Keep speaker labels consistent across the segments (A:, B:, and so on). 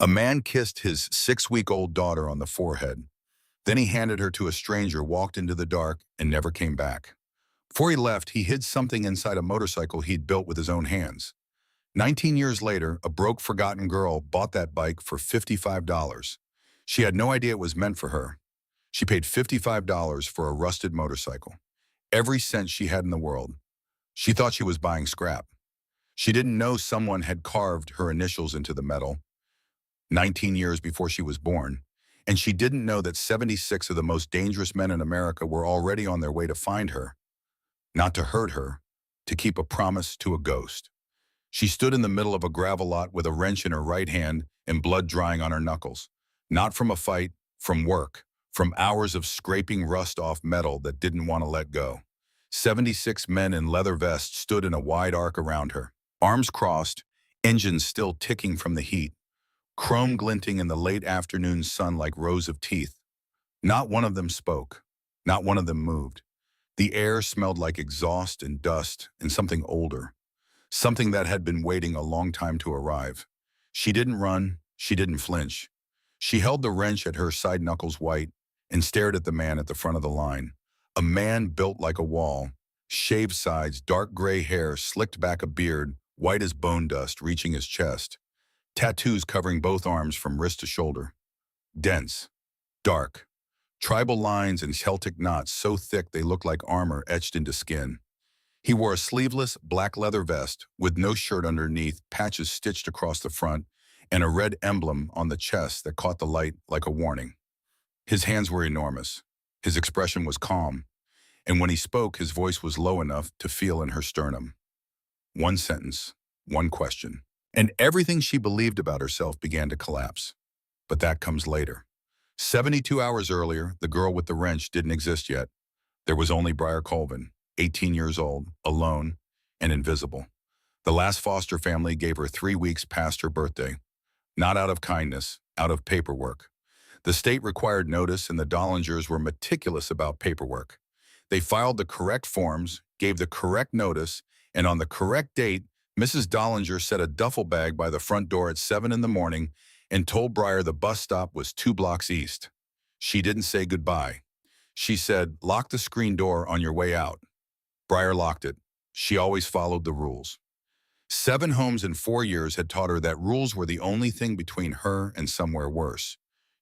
A: A man kissed his 6-week-old daughter on the forehead. Then he handed her to a stranger, walked into the dark, and never came back. Before he left, he hid something inside a motorcycle he'd built with his own hands. 19 years later, a broke, forgotten girl bought that bike for $55. She had no idea it was meant for her. She paid $55 for a rusted motorcycle. Every cent she had in the world. She thought she was buying scrap. She didn't know someone had carved her initials into the metal 19 years before she was born, and she didn't know that 76 of the most dangerous men in America were already on their way to find her, not to hurt her, to keep a promise to a ghost. She stood in the middle of a gravel lot with a wrench in her right hand and blood drying on her knuckles. Not from a fight, from work, from hours of scraping rust off metal that didn't want to let go. 76 men in leather vests stood in a wide arc around her, arms crossed, engines still ticking from the heat, chrome glinting in the late afternoon sun like rows of teeth. Not one of them spoke. Not one of them moved. The air smelled like exhaust and dust and something older, something that had been waiting a long time to arrive. She didn't run. She didn't flinch. She held the wrench at her side knuckles white and stared at the man at the front of the line. A man built like a wall, shaved sides, dark gray hair, slicked back a beard, white as bone dust reaching his chest. Tattoos covering both arms from wrist to shoulder. Dense, dark, tribal lines and Celtic knots so thick they looked like armor etched into skin. He wore a sleeveless, black leather vest with no shirt underneath, patches stitched across the front, and a red emblem on the chest that caught the light like a warning. His hands were enormous. His expression was calm, and when he spoke, his voice was low enough to feel in her sternum. One sentence, one question. And everything she believed about herself began to collapse. But that comes later. 72 hours earlier, the girl with the wrench didn't exist yet. There was only Briar Colvin, 18 years old, alone, and invisible. The last foster family gave her 3 weeks past her birthday. Not out of kindness, out of paperwork. The state required notice, and the Dollingers were meticulous about paperwork. They filed the correct forms, gave the correct notice, and on the correct date, Mrs. Dollinger set a duffel bag by the front door at 7 in the morning and told Briar the bus stop was 2 blocks east. She didn't say goodbye. She said, "Lock the screen door on your way out." Briar locked it. She always followed the rules. 7 homes in 4 years had taught her that rules were the only thing between her and somewhere worse.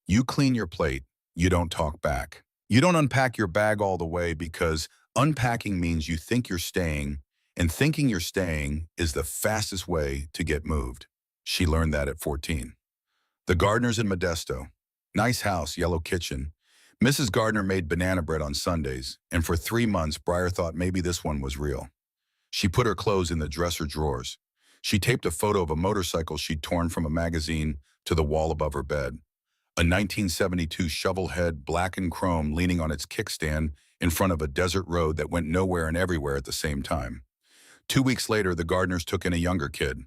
A: You clean your plate. You don't talk back. You don't unpack your bag all the way, because unpacking means you think you're staying, and thinking you're staying is the fastest way to get moved. She learned that at 14. The Gardners in Modesto. Nice house, yellow kitchen. Mrs. Gardner made banana bread on Sundays, and for 3 months, Briar thought maybe this one was real. She put her clothes in the dresser drawers. She taped a photo of a motorcycle she'd torn from a magazine to the wall above her bed. A 1972 shovel head, black and chrome, leaning on its kickstand in front of a desert road that went nowhere and everywhere at the same time. 2 weeks later, the Gardners took in a younger kid,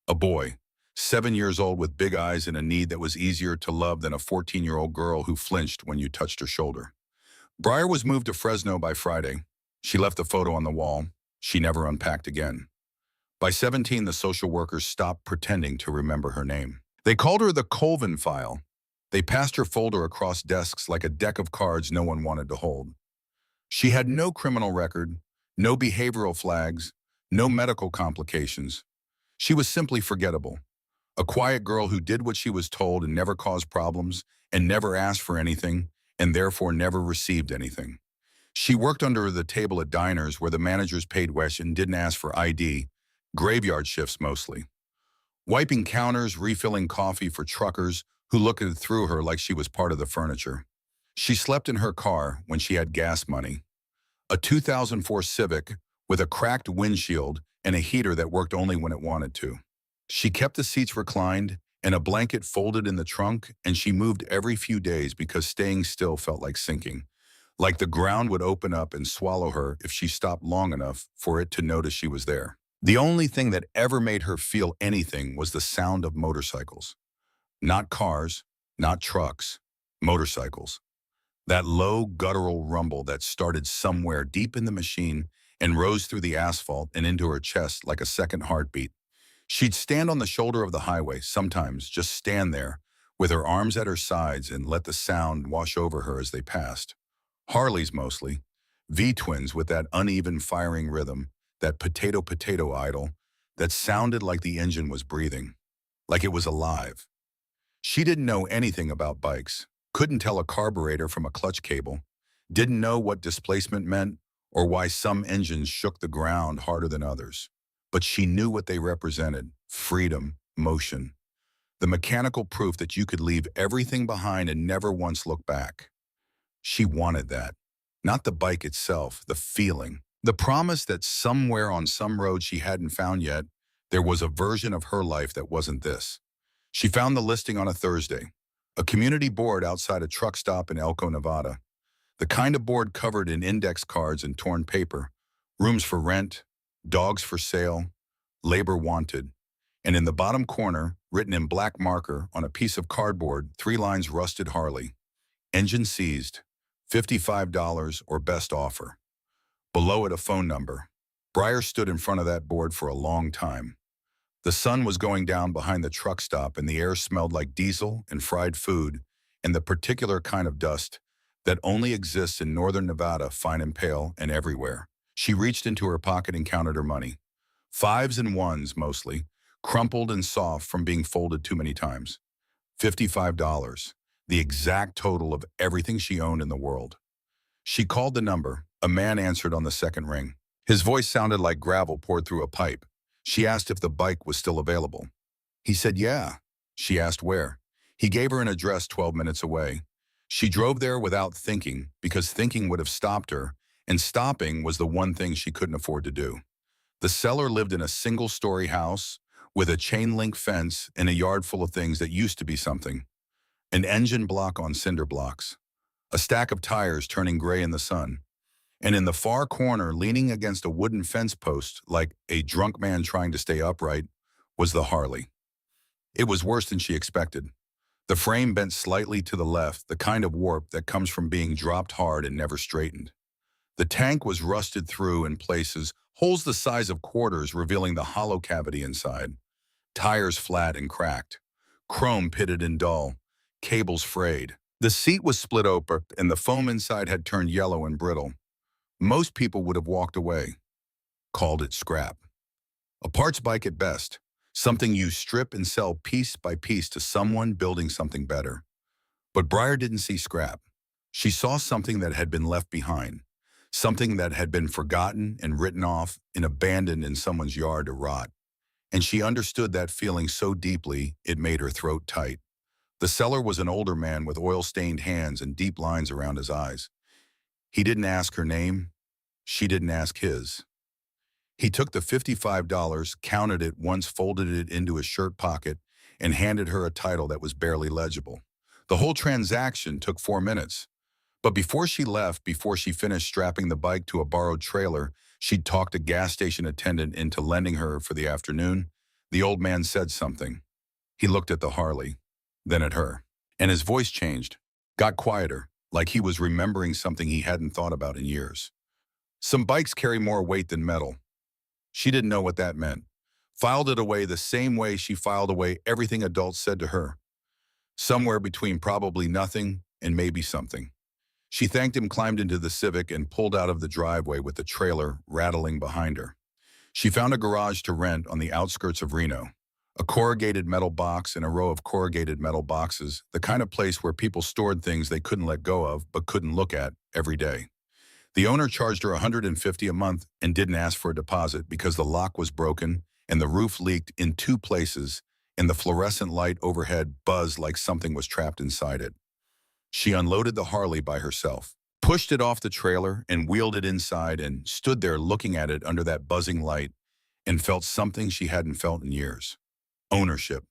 A: a boy, 7 years old with big eyes and a need that was easier to love than a 14-year-old girl who flinched when you touched her shoulder. Briar was moved to Fresno by Friday. She left the photo on the wall. She never unpacked again. By 17, the social workers stopped pretending to remember her name. They called her the Colvin file. They passed her folder across desks like a deck of cards no one wanted to hold. She had no criminal record, no behavioral flags, no medical complications. She was simply forgettable. A quiet girl who did what she was told and never caused problems and never asked for anything and therefore never received anything. She worked under the table at diners where the managers paid well and didn't ask for ID, graveyard shifts mostly. Wiping counters, refilling coffee for truckers who looked through her like she was part of the furniture. She slept in her car when she had gas money. A 2004 Civic with a cracked windshield and a heater that worked only when it wanted to. She kept the seats reclined and a blanket folded in the trunk, and she moved every few days because staying still felt like sinking, like the ground would open up and swallow her if she stopped long enough for it to notice she was there. The only thing that ever made her feel anything was the sound of motorcycles. Not cars, not trucks, motorcycles. That low, guttural rumble that started somewhere deep in the machine and rose through the asphalt and into her chest like a second heartbeat. She'd stand on the shoulder of the highway, sometimes just stand there, with her arms at her sides and let the sound wash over her as they passed. Harleys mostly, V-twins with that uneven firing rhythm, that potato-potato idle, that sounded like the engine was breathing, like it was alive. She didn't know anything about bikes, couldn't tell a carburetor from a clutch cable, didn't know what displacement meant or why some engines shook the ground harder than others. But she knew what they represented: freedom, motion, the mechanical proof that you could leave everything behind and never once look back. She wanted that. Not the bike itself, the feeling. The promise that somewhere on some road she hadn't found yet, there was a version of her life that wasn't this. She found the listing on a Thursday, a community board outside a truck stop in Elko, Nevada. The kind of board covered in index cards and torn paper, rooms for rent, dogs for sale, labor wanted. And in the bottom corner, written in black marker on a piece of cardboard, 3 lines: rusted Harley. Engine seized, $55 or best offer. Below it, a phone number. Breyer stood in front of that board for a long time. The sun was going down behind the truck stop and the air smelled like diesel and fried food and the particular kind of dust that only exists in northern Nevada, fine and pale and everywhere. She reached into her pocket and counted her money. 5s and 1s mostly, crumpled and soft from being folded too many times. $55, the exact total of everything she owned in the world. She called the number. A man answered on the second ring. His voice sounded like gravel poured through a pipe. She asked if the bike was still available. He said, yeah. She asked where. He gave her an address 12 minutes away. She drove there without thinking, because thinking would have stopped her, and stopping was the one thing she couldn't afford to do. The seller lived in a single-story house with a chain-link fence and a yard full of things that used to be something. An engine block on cinder blocks, a stack of tires turning gray in the sun, and in the far corner, leaning against a wooden fence post like a drunk man trying to stay upright, was the Harley. It was worse than she expected. The frame bent slightly to the left, the kind of warp that comes from being dropped hard and never straightened. The tank was rusted through in places, holes the size of quarters revealing the hollow cavity inside. Tires flat and cracked, chrome pitted and dull, cables frayed. The seat was split open and the foam inside had turned yellow and brittle. Most people would have walked away, called it scrap. A parts bike at best, something you strip and sell piece by piece to someone building something better. But Breyer didn't see scrap. She saw something that had been left behind, something that had been forgotten and written off and abandoned in someone's yard to rot. And she understood that feeling so deeply it made her throat tight. The seller was an older man with oil-stained hands and deep lines around his eyes. He didn't ask her name. She didn't ask his. He took the $55, counted it once, folded it into his shirt pocket, and handed her a title that was barely legible. The whole transaction took 4 minutes. But before she left, before she finished strapping the bike to a borrowed trailer she'd talked a gas station attendant into lending her for the afternoon, the old man said something. He looked at the Harley, then at her, and his voice changed, got quieter, like he was remembering something he hadn't thought about in years. Some bikes carry more weight than metal. She didn't know what that meant. Filed it away the same way she filed away everything adults said to her. Somewhere between probably nothing and maybe something. She thanked him, climbed into the Civic, and pulled out of the driveway with the trailer rattling behind her. She found a garage to rent on the outskirts of Reno. A corrugated metal box and a row of corrugated metal boxes, the kind of place where people stored things they couldn't let go of but couldn't look at every day. The owner charged her $150 a month and didn't ask for a deposit because the lock was broken and the roof leaked in 2 places and the fluorescent light overhead buzzed like something was trapped inside it. She unloaded the Harley by herself, pushed it off the trailer and wheeled it inside and stood there looking at it under that buzzing light and felt something she hadn't felt in years. Ownership.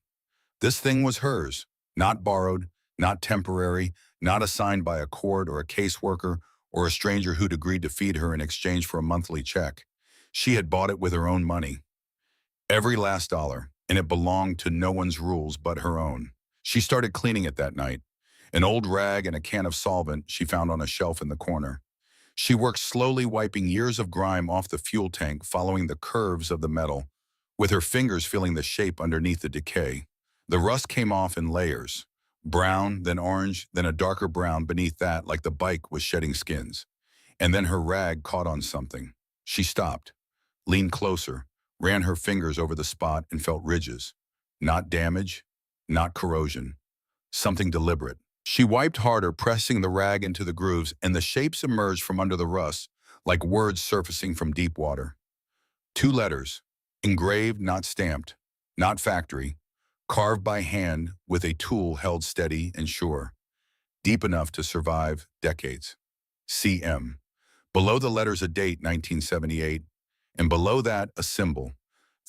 A: This thing was hers, not borrowed, not temporary, not assigned by a court or a caseworker or a stranger who'd agreed to feed her in exchange for a monthly check. She had bought it with her own money. Every last dollar, and it belonged to no one's rules but her own. She started cleaning it that night. An old rag and a can of solvent she found on a shelf in the corner. She worked slowly, wiping years of grime off the fuel tank, following the curves of the metal, with her fingers feeling the shape underneath the decay. The rust came off in layers, brown, then orange, then a darker brown beneath that, like the bike was shedding skins. And then her rag caught on something. She stopped, leaned closer, ran her fingers over the spot and felt ridges. Not damage, not corrosion, something deliberate. She wiped harder, pressing the rag into the grooves, and the shapes emerged from under the rust, like words surfacing from deep water. 2 letters, engraved, not stamped, not factory, carved by hand with a tool held steady and sure, deep enough to survive decades. CM. Below the letters a date, 1978, and below that a symbol,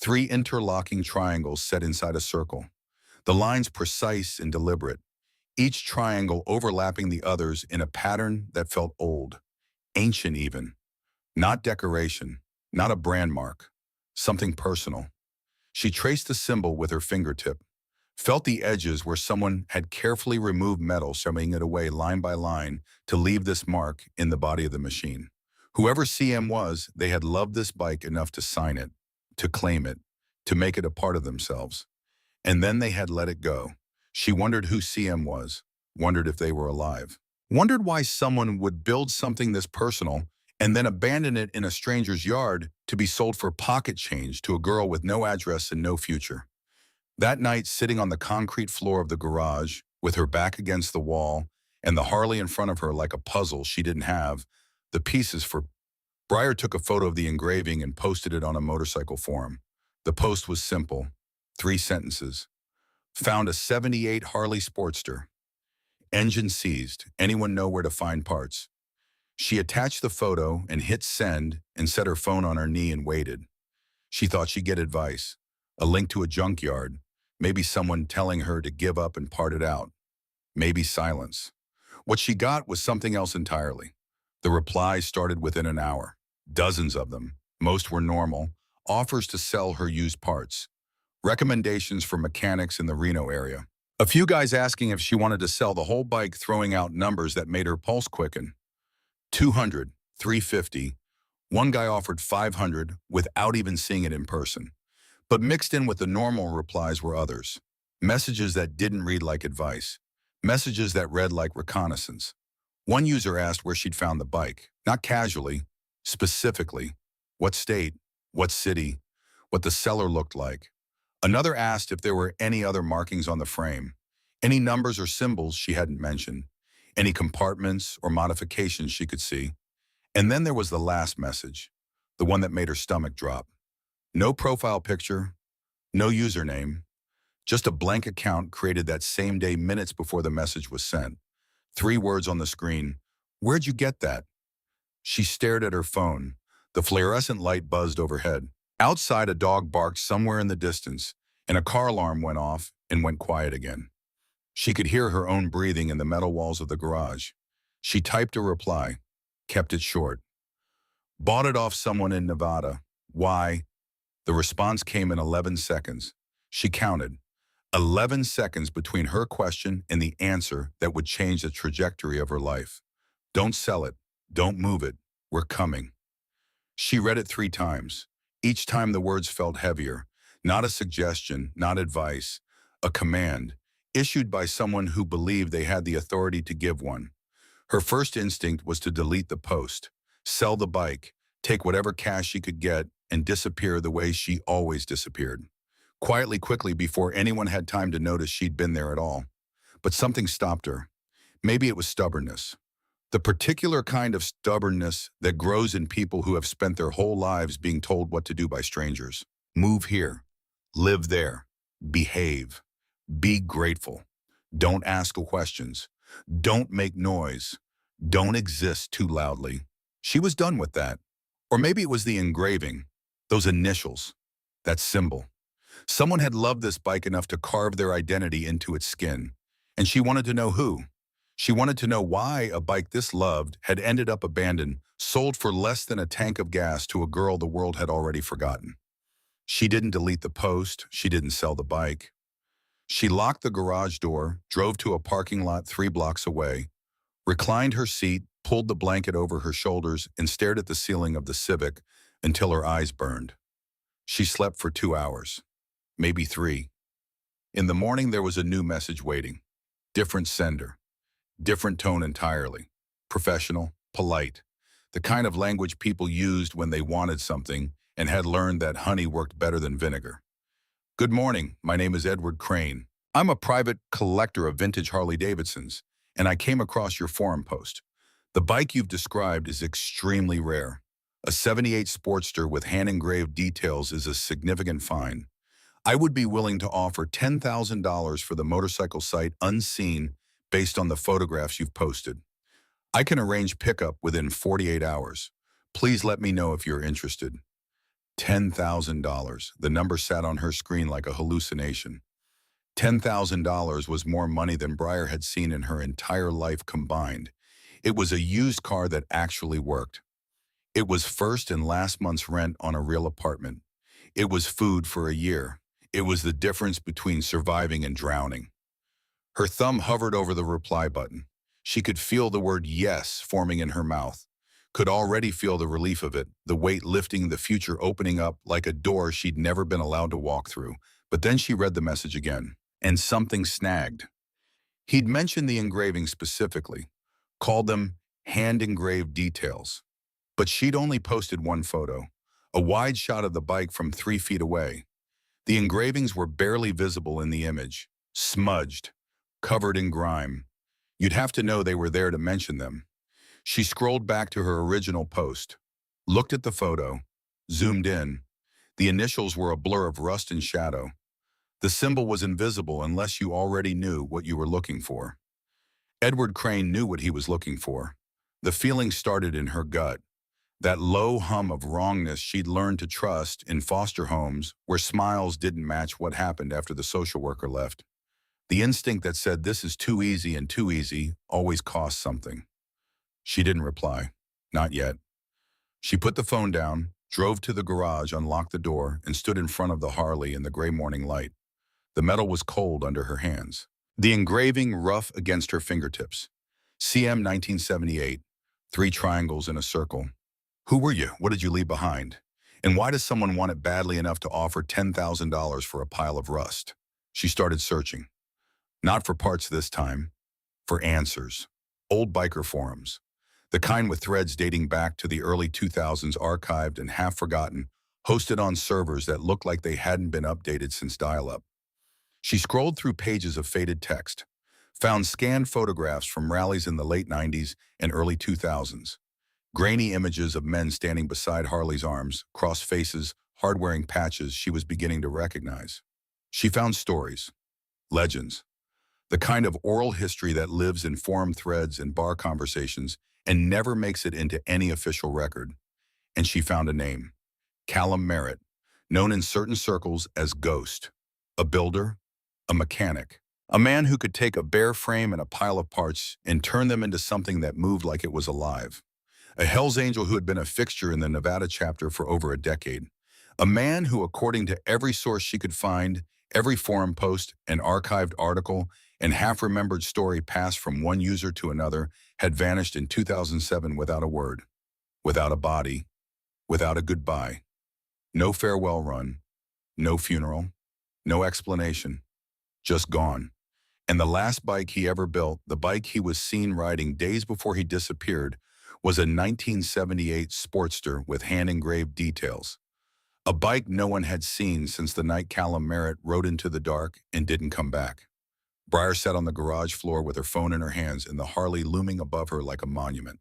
A: 3 interlocking triangles set inside a circle. The lines precise and deliberate, each triangle overlapping the others in a pattern that felt old, ancient even. Not decoration, not a brand mark, something personal. She traced the symbol with her fingertip, felt the edges where someone had carefully removed metal, sewing it away line by line to leave this mark in the body of the machine. Whoever CM was, they had loved this bike enough to sign it, to claim it, to make it a part of themselves. And then they had let it go. She wondered who CM was, wondered if they were alive, wondered why someone would build something this personal and then abandon it in a stranger's yard to be sold for pocket change to a girl with no address and no future. That night, sitting on the concrete floor of the garage, with her back against the wall and the Harley in front of her like a puzzle she didn't have the pieces for, Breyer took a photo of the engraving and posted it on a motorcycle forum. The post was simple, 3 sentences. Found a '78 Harley Sportster. Engine seized. Anyone know where to find parts? She attached the photo and hit send and set her phone on her knee and waited. She thought she'd get advice, a link to a junkyard, maybe someone telling her to give up and part it out, maybe silence. What she got was something else entirely. The replies started within an hour, dozens of them. Most were normal, offers to sell her used parts, recommendations for mechanics in the Reno area. A few guys asking if she wanted to sell the whole bike, throwing out numbers that made her pulse quicken. 200, 350. One guy offered 500 without even seeing it in person. But mixed in with the normal replies were others. Messages that didn't read like advice. Messages that read like reconnaissance. One user asked where she'd found the bike, not casually, specifically. What state, what city, what the seller looked like. Another asked if there were any other markings on the frame, any numbers or symbols she hadn't mentioned, any compartments or modifications she could see. And then there was the last message, the one that made her stomach drop. No profile picture, no username, just a blank account created that same day minutes before the message was sent. 3 words on the screen. Where'd you get that? She stared at her phone. The fluorescent light buzzed overhead. Outside, a dog barked somewhere in the distance, and a car alarm went off and went quiet again. She could hear her own breathing in the metal walls of the garage. She typed a reply, kept it short. Bought it off someone in Nevada. Why? The response came in 11 seconds. She counted. 11 seconds between her question and the answer that would change the trajectory of her life. Don't sell it. Don't move it. We're coming. She read it 3 times. Each time the words felt heavier. Not a suggestion, not advice. A command, issued by someone who believed they had the authority to give one. Her first instinct was to delete the post, sell the bike, take whatever cash she could get, and disappear the way she always disappeared. Quietly, quickly, before anyone had time to notice she'd been there at all. But something stopped her. Maybe it was stubbornness. The particular kind of stubbornness that grows in people who have spent their whole lives being told what to do by strangers. Move here. Live there. Behave. Be grateful. Don't ask questions. Don't make noise. Don't exist too loudly. She was done with that. Or maybe it was the engraving, those initials, that symbol. Someone had loved this bike enough to carve their identity into its skin, and she wanted to know who. She wanted to know why a bike this loved had ended up abandoned, sold for less than a tank of gas to a girl the world had already forgotten. She didn't delete the post. She didn't sell the bike. She locked the garage door, drove to a parking lot 3 blocks away, reclined her seat, pulled the blanket over her shoulders, and stared at the ceiling of the Civic until her eyes burned. She slept for 2 hours, maybe 3. In the morning, there was a new message waiting. Different sender, different tone entirely. Professional, polite. The kind of language people used when they wanted something and had learned that honey worked better than vinegar. Good morning, my name is Edward Crane. I'm a private collector of vintage Harley Davidsons, and I came across your forum post. The bike you've described is extremely rare. A '78 Sportster with hand-engraved details is a significant find. I would be willing to offer $10,000 for the motorcycle site unseen based on the photographs you've posted. I can arrange pickup within 48 hours. Please let me know if you're interested. $10,000. The number sat on her screen like a hallucination. $10,000 was more money than Breyer had seen in her entire life combined. It was a used car that actually worked. It was first and last month's rent on a real apartment. It was food for a year. It was the difference between surviving and drowning. Her thumb hovered over the reply button. She could feel the word yes forming in her mouth, could already feel the relief of it, the weight lifting, the future opening up like a door she'd never been allowed to walk through. But then she read the message again, and something snagged. He'd mentioned the engraving specifically, called them hand-engraved details. But she'd only posted one photo, a wide shot of the bike from 3 feet away. The engravings were barely visible in the image, smudged, covered in grime. You'd have to know they were there to mention them. She scrolled back to her original post, looked at the photo, zoomed in. The initials were a blur of rust and shadow. The symbol was invisible unless you already knew what you were looking for. Edward Crane knew what he was looking for. The feeling started in her gut. That low hum of wrongness she'd learned to trust in foster homes where smiles didn't match what happened after the social worker left. The instinct that said this is too easy and too easy always costs something. She didn't reply. Not yet. She put the phone down, drove to the garage, unlocked the door, and stood in front of the Harley in the gray morning light. The metal was cold under her hands. The engraving rough against her fingertips. CM 1978. 3 triangles in a circle. Who were you? What did you leave behind? And why does someone want it badly enough to offer $10,000 for a pile of rust? She started searching. Not for parts this time. For answers. Old biker forums. The kind with threads dating back to the early 2000s, archived and half forgotten, hosted on servers that looked like they hadn't been updated since dial-up. She scrolled through pages of faded text, found scanned photographs from rallies in the late 90s and early 2000s. Grainy images of men standing beside Harley's arms, crossed faces, hard-wearing patches she was beginning to recognize. She found stories, legends, the kind of oral history that lives in forum threads and bar conversations and never makes it into any official record. And she found a name, Callum Merritt, known in certain circles as Ghost, a builder, a mechanic, a man who could take a bare frame and a pile of parts and turn them into something that moved like it was alive. A Hells Angel who had been a fixture in the Nevada chapter for over a decade. A man who, according to every source she could find, every forum post, an archived article, and half-remembered story passed from one user to another, had vanished in 2007 without a word, without a body, without a goodbye. No farewell run, no funeral, no explanation, just gone. And the last bike he ever built, the bike he was seen riding days before he disappeared, was a 1978 Sportster with hand-engraved details. A bike no one had seen since the night Callum Merritt rode into the dark and didn't come back. Breyer sat on the garage floor with her phone in her hands and the Harley looming above her like a monument.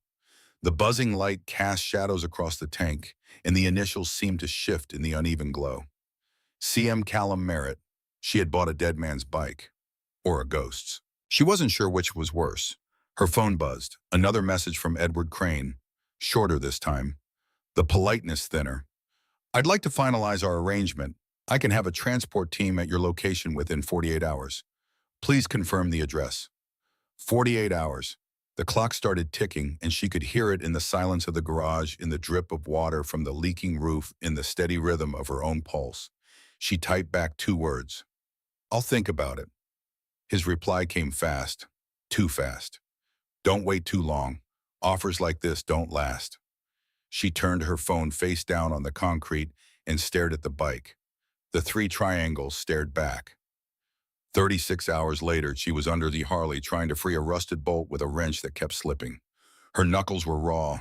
A: The buzzing light cast shadows across the tank, and the initials seemed to shift in the uneven glow. CM Callum Merritt. She had bought a dead man's bike. Or a ghost's. She wasn't sure which was worse. Her phone buzzed. Another message from Edward Crane. Shorter this time. The politeness thinner. I'd like to finalize our arrangement. I can have a transport team at your location within 48 hours. Please confirm the address. 48 hours. The clock started ticking, and she could hear it in the silence of the garage, in the drip of water from the leaking roof, in the steady rhythm of her own pulse. She typed back 2 words. I'll think about it. His reply came fast. Too fast. Don't wait too long. Offers like this don't last. She turned her phone face down on the concrete and stared at the bike. The three triangles stared back. 36 hours later, she was under the Harley trying to free a rusted bolt with a wrench that kept slipping. Her knuckles were raw.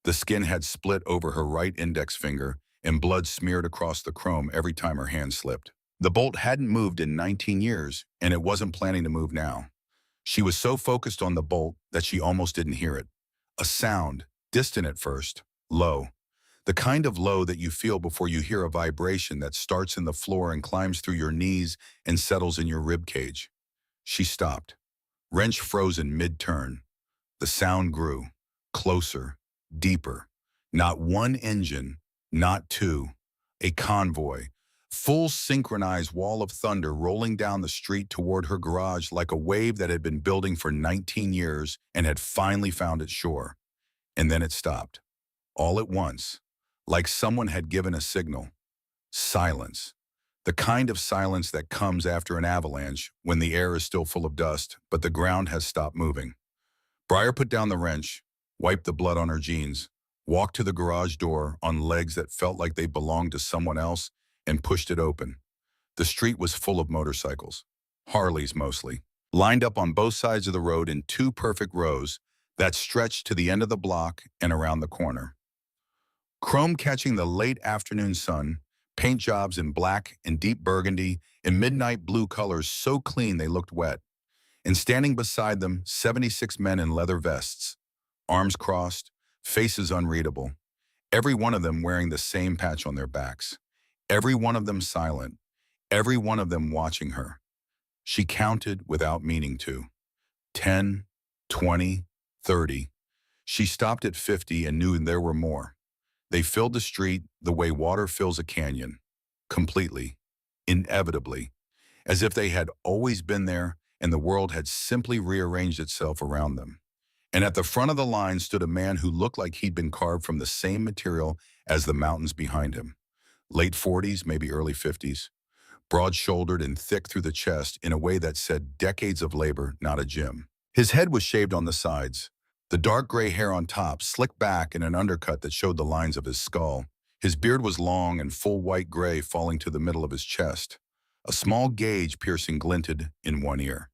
A: The skin had split over her right index finger, and blood smeared across the chrome every time her hand slipped. The bolt hadn't moved in 19 years, and it wasn't planning to move now. She was so focused on the bolt that she almost didn't hear it. A sound, distant at first, low. The kind of low that you feel before you hear a vibration that starts in the floor and climbs through your knees and settles in your rib cage. She stopped, wrench frozen mid-turn. The sound grew, closer, deeper. Not one engine, not two. A convoy, full synchronized wall of thunder rolling down the street toward her garage like a wave that had been building for 19 years and had finally found its shore. And then it stopped, all at once, like someone had given a signal. Silence. The kind of silence that comes after an avalanche when the air is still full of dust, but the ground has stopped moving. Briar put down the wrench, wiped the blood on her jeans, walked to the garage door on legs that felt like they belonged to someone else, and pushed it open. The street was full of motorcycles, Harleys mostly, lined up on both sides of the road in two perfect rows that stretched to the end of the block and around the corner. Chrome catching the late afternoon sun, paint jobs in black and deep burgundy and midnight blue colors so clean they looked wet. And standing beside them, 76 men in leather vests, arms crossed, faces unreadable, every one of them wearing the same patch on their backs, every one of them silent, every one of them watching her. She counted without meaning to. 10, 20, 30. She stopped at 50 and knew there were more. They filled the street the way water fills a canyon, completely, inevitably, as if they had always been there and the world had simply rearranged itself around them. And at the front of the line stood a man who looked like he'd been carved from the same material as the mountains behind him. Late 40s, maybe early 50s, broad-shouldered and thick through the chest in a way that said decades of labor, not a gym. His head was shaved on the sides, the dark gray hair on top slicked back in an undercut that showed the lines of his skull. His beard was long and full white gray falling to the middle of his chest. A small gauge piercing glinted in one ear.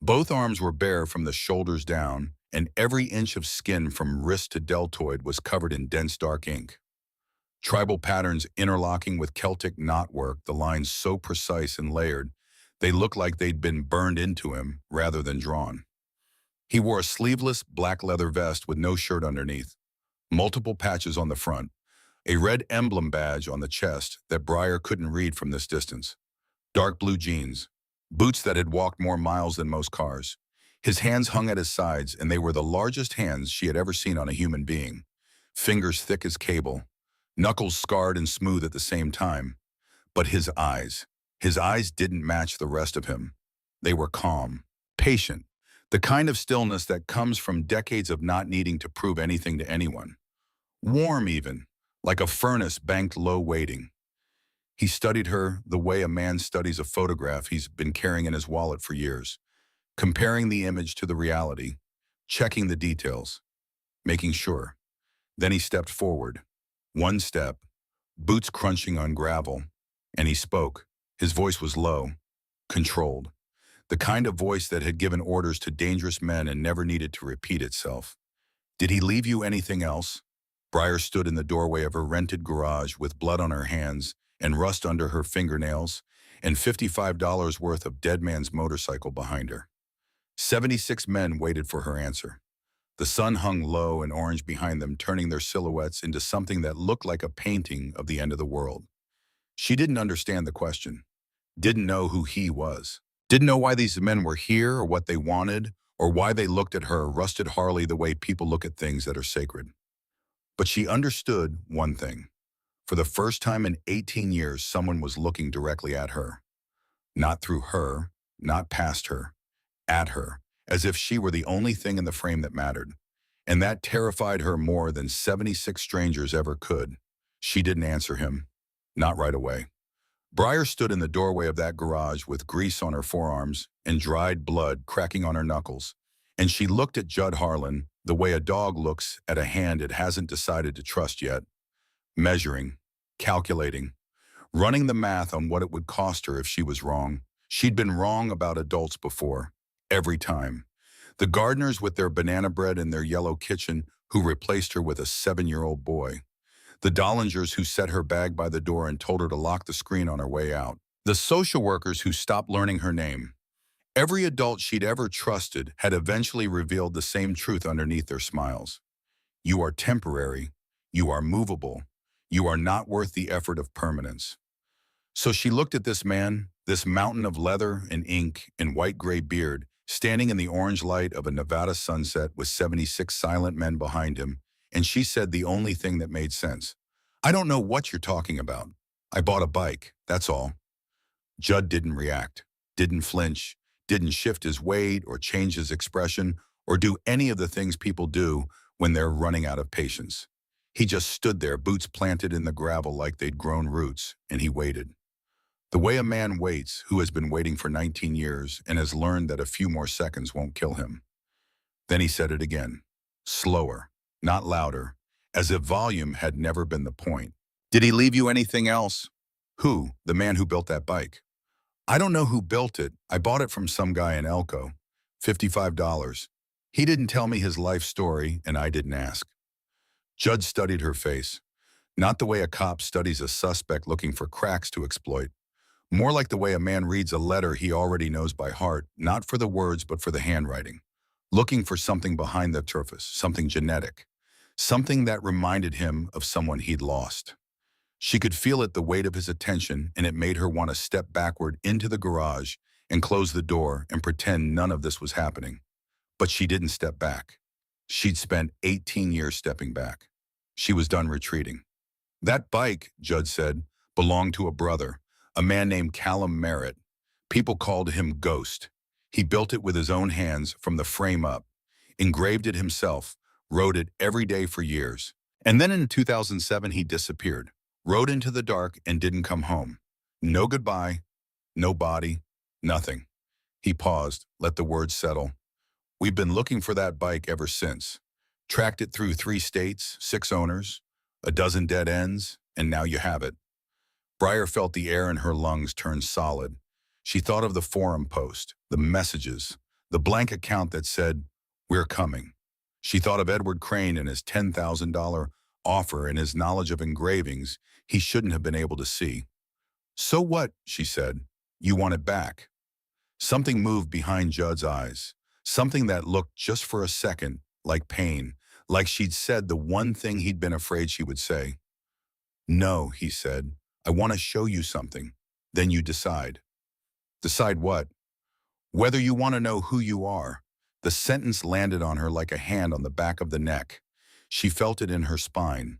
A: Both arms were bare from the shoulders down, and every inch of skin from wrist to deltoid was covered in dense dark ink. Tribal patterns interlocking with Celtic knotwork, the lines so precise and layered, they looked like they'd been burned into him rather than drawn. He wore a sleeveless black leather vest with no shirt underneath, multiple patches on the front, a red emblem badge on the chest that Briar couldn't read from this distance, dark blue jeans, boots that had walked more miles than most cars. His hands hung at his sides, and they were the largest hands she had ever seen on a human being, fingers thick as cable, knuckles scarred and smooth at the same time. But his eyes didn't match the rest of him. They were calm, patient, the kind of stillness that comes from decades of not needing to prove anything to anyone. Warm even, like a furnace banked low waiting. He studied her the way a man studies a photograph he's been carrying in his wallet for years, comparing the image to the reality, checking the details, making sure. Then he stepped forward, one step, boots crunching on gravel, and he spoke. His voice was low, controlled, the kind of voice that had given orders to dangerous men and never needed to repeat itself. "Did he leave you anything else?" Briar stood in the doorway of her rented garage with blood on her hands and rust under her fingernails and $55 worth of dead man's motorcycle behind her. 76 men waited for her answer. The sun hung low and orange behind them, turning their silhouettes into something that looked like a painting of the end of the world. She didn't understand the question, didn't know who he was, didn't know why these men were here or what they wanted or why they looked at her, rusted Harley, the way people look at things that are sacred. But she understood one thing. For the first time in 18 years, someone was looking directly at her. Not through her, not past her, at her, as if she were the only thing in the frame that mattered. And that terrified her more than 76 strangers ever could. She didn't answer him. Not right away. Briar stood in the doorway of that garage with grease on her forearms and dried blood cracking on her knuckles. And she looked at Judd Harlan the way a dog looks at a hand it hasn't decided to trust yet, measuring, calculating, running the math on what it would cost her if she was wrong. She'd been wrong about adults before, every time. The gardeners with their banana bread in their yellow kitchen who replaced her with a 7-year-old boy. The Dollingers who set her bag by the door and told her to lock the screen on her way out. The social workers who stopped learning her name. Every adult she'd ever trusted had eventually revealed the same truth underneath their smiles. You are temporary. You are movable. You are not worth the effort of permanence. So she looked at this man, this mountain of leather and ink and white-gray beard, standing in the orange light of a Nevada sunset with 76 silent men behind him, and she said the only thing that made sense. I don't know what you're talking about. I bought a bike, that's all. Judd didn't react, didn't flinch, didn't shift his weight or change his expression or do any of the things people do when they're running out of patience. He just stood there, boots planted in the gravel like they'd grown roots, and he waited. The way a man waits who has been waiting for 19 years and has learned that a few more seconds won't kill him. Then he said it again, slower, not louder, as if volume had never been the point. Did he leave you anything else? Who? The man who built that bike. I don't know who built it. I bought it from some guy in Elko. $55. He didn't tell me his life story, and I didn't ask. Judd studied her face. Not the way a cop studies a suspect looking for cracks to exploit. More like the way a man reads a letter he already knows by heart, not for the words but for the handwriting. Looking for something behind the surface, something genetic. Something that reminded him of someone he'd lost. She could feel it, the weight of his attention, and it made her want to step backward into the garage and close the door and pretend none of this was happening. But she didn't step back. She'd spent 18 years stepping back. She was done retreating. That bike, Judd said, belonged to a brother, a man named Callum Merritt. People called him Ghost. He built it with his own hands from the frame up, engraved it himself, rode it every day for years. And then in 2007, he disappeared, rode into the dark and didn't come home. No goodbye, no body, nothing. He paused, let the words settle. We've been looking for that bike ever since. Tracked it through 3 states, 6 owners, a dozen dead ends, and now you have it. Briar felt the air in her lungs turn solid. She thought of the forum post, the messages, the blank account that said, "We're coming." She thought of Edward Crane and his $10,000 offer and his knowledge of engravings he shouldn't have been able to see. So what, she said, you want it back? Something moved behind Judd's eyes, something that looked just for a second like pain, like she'd said the one thing he'd been afraid she would say. No, he said, I want to show you something. Then you decide. Decide what? Whether you want to know who you are. The sentence landed on her like a hand on the back of the neck. She felt it in her spine,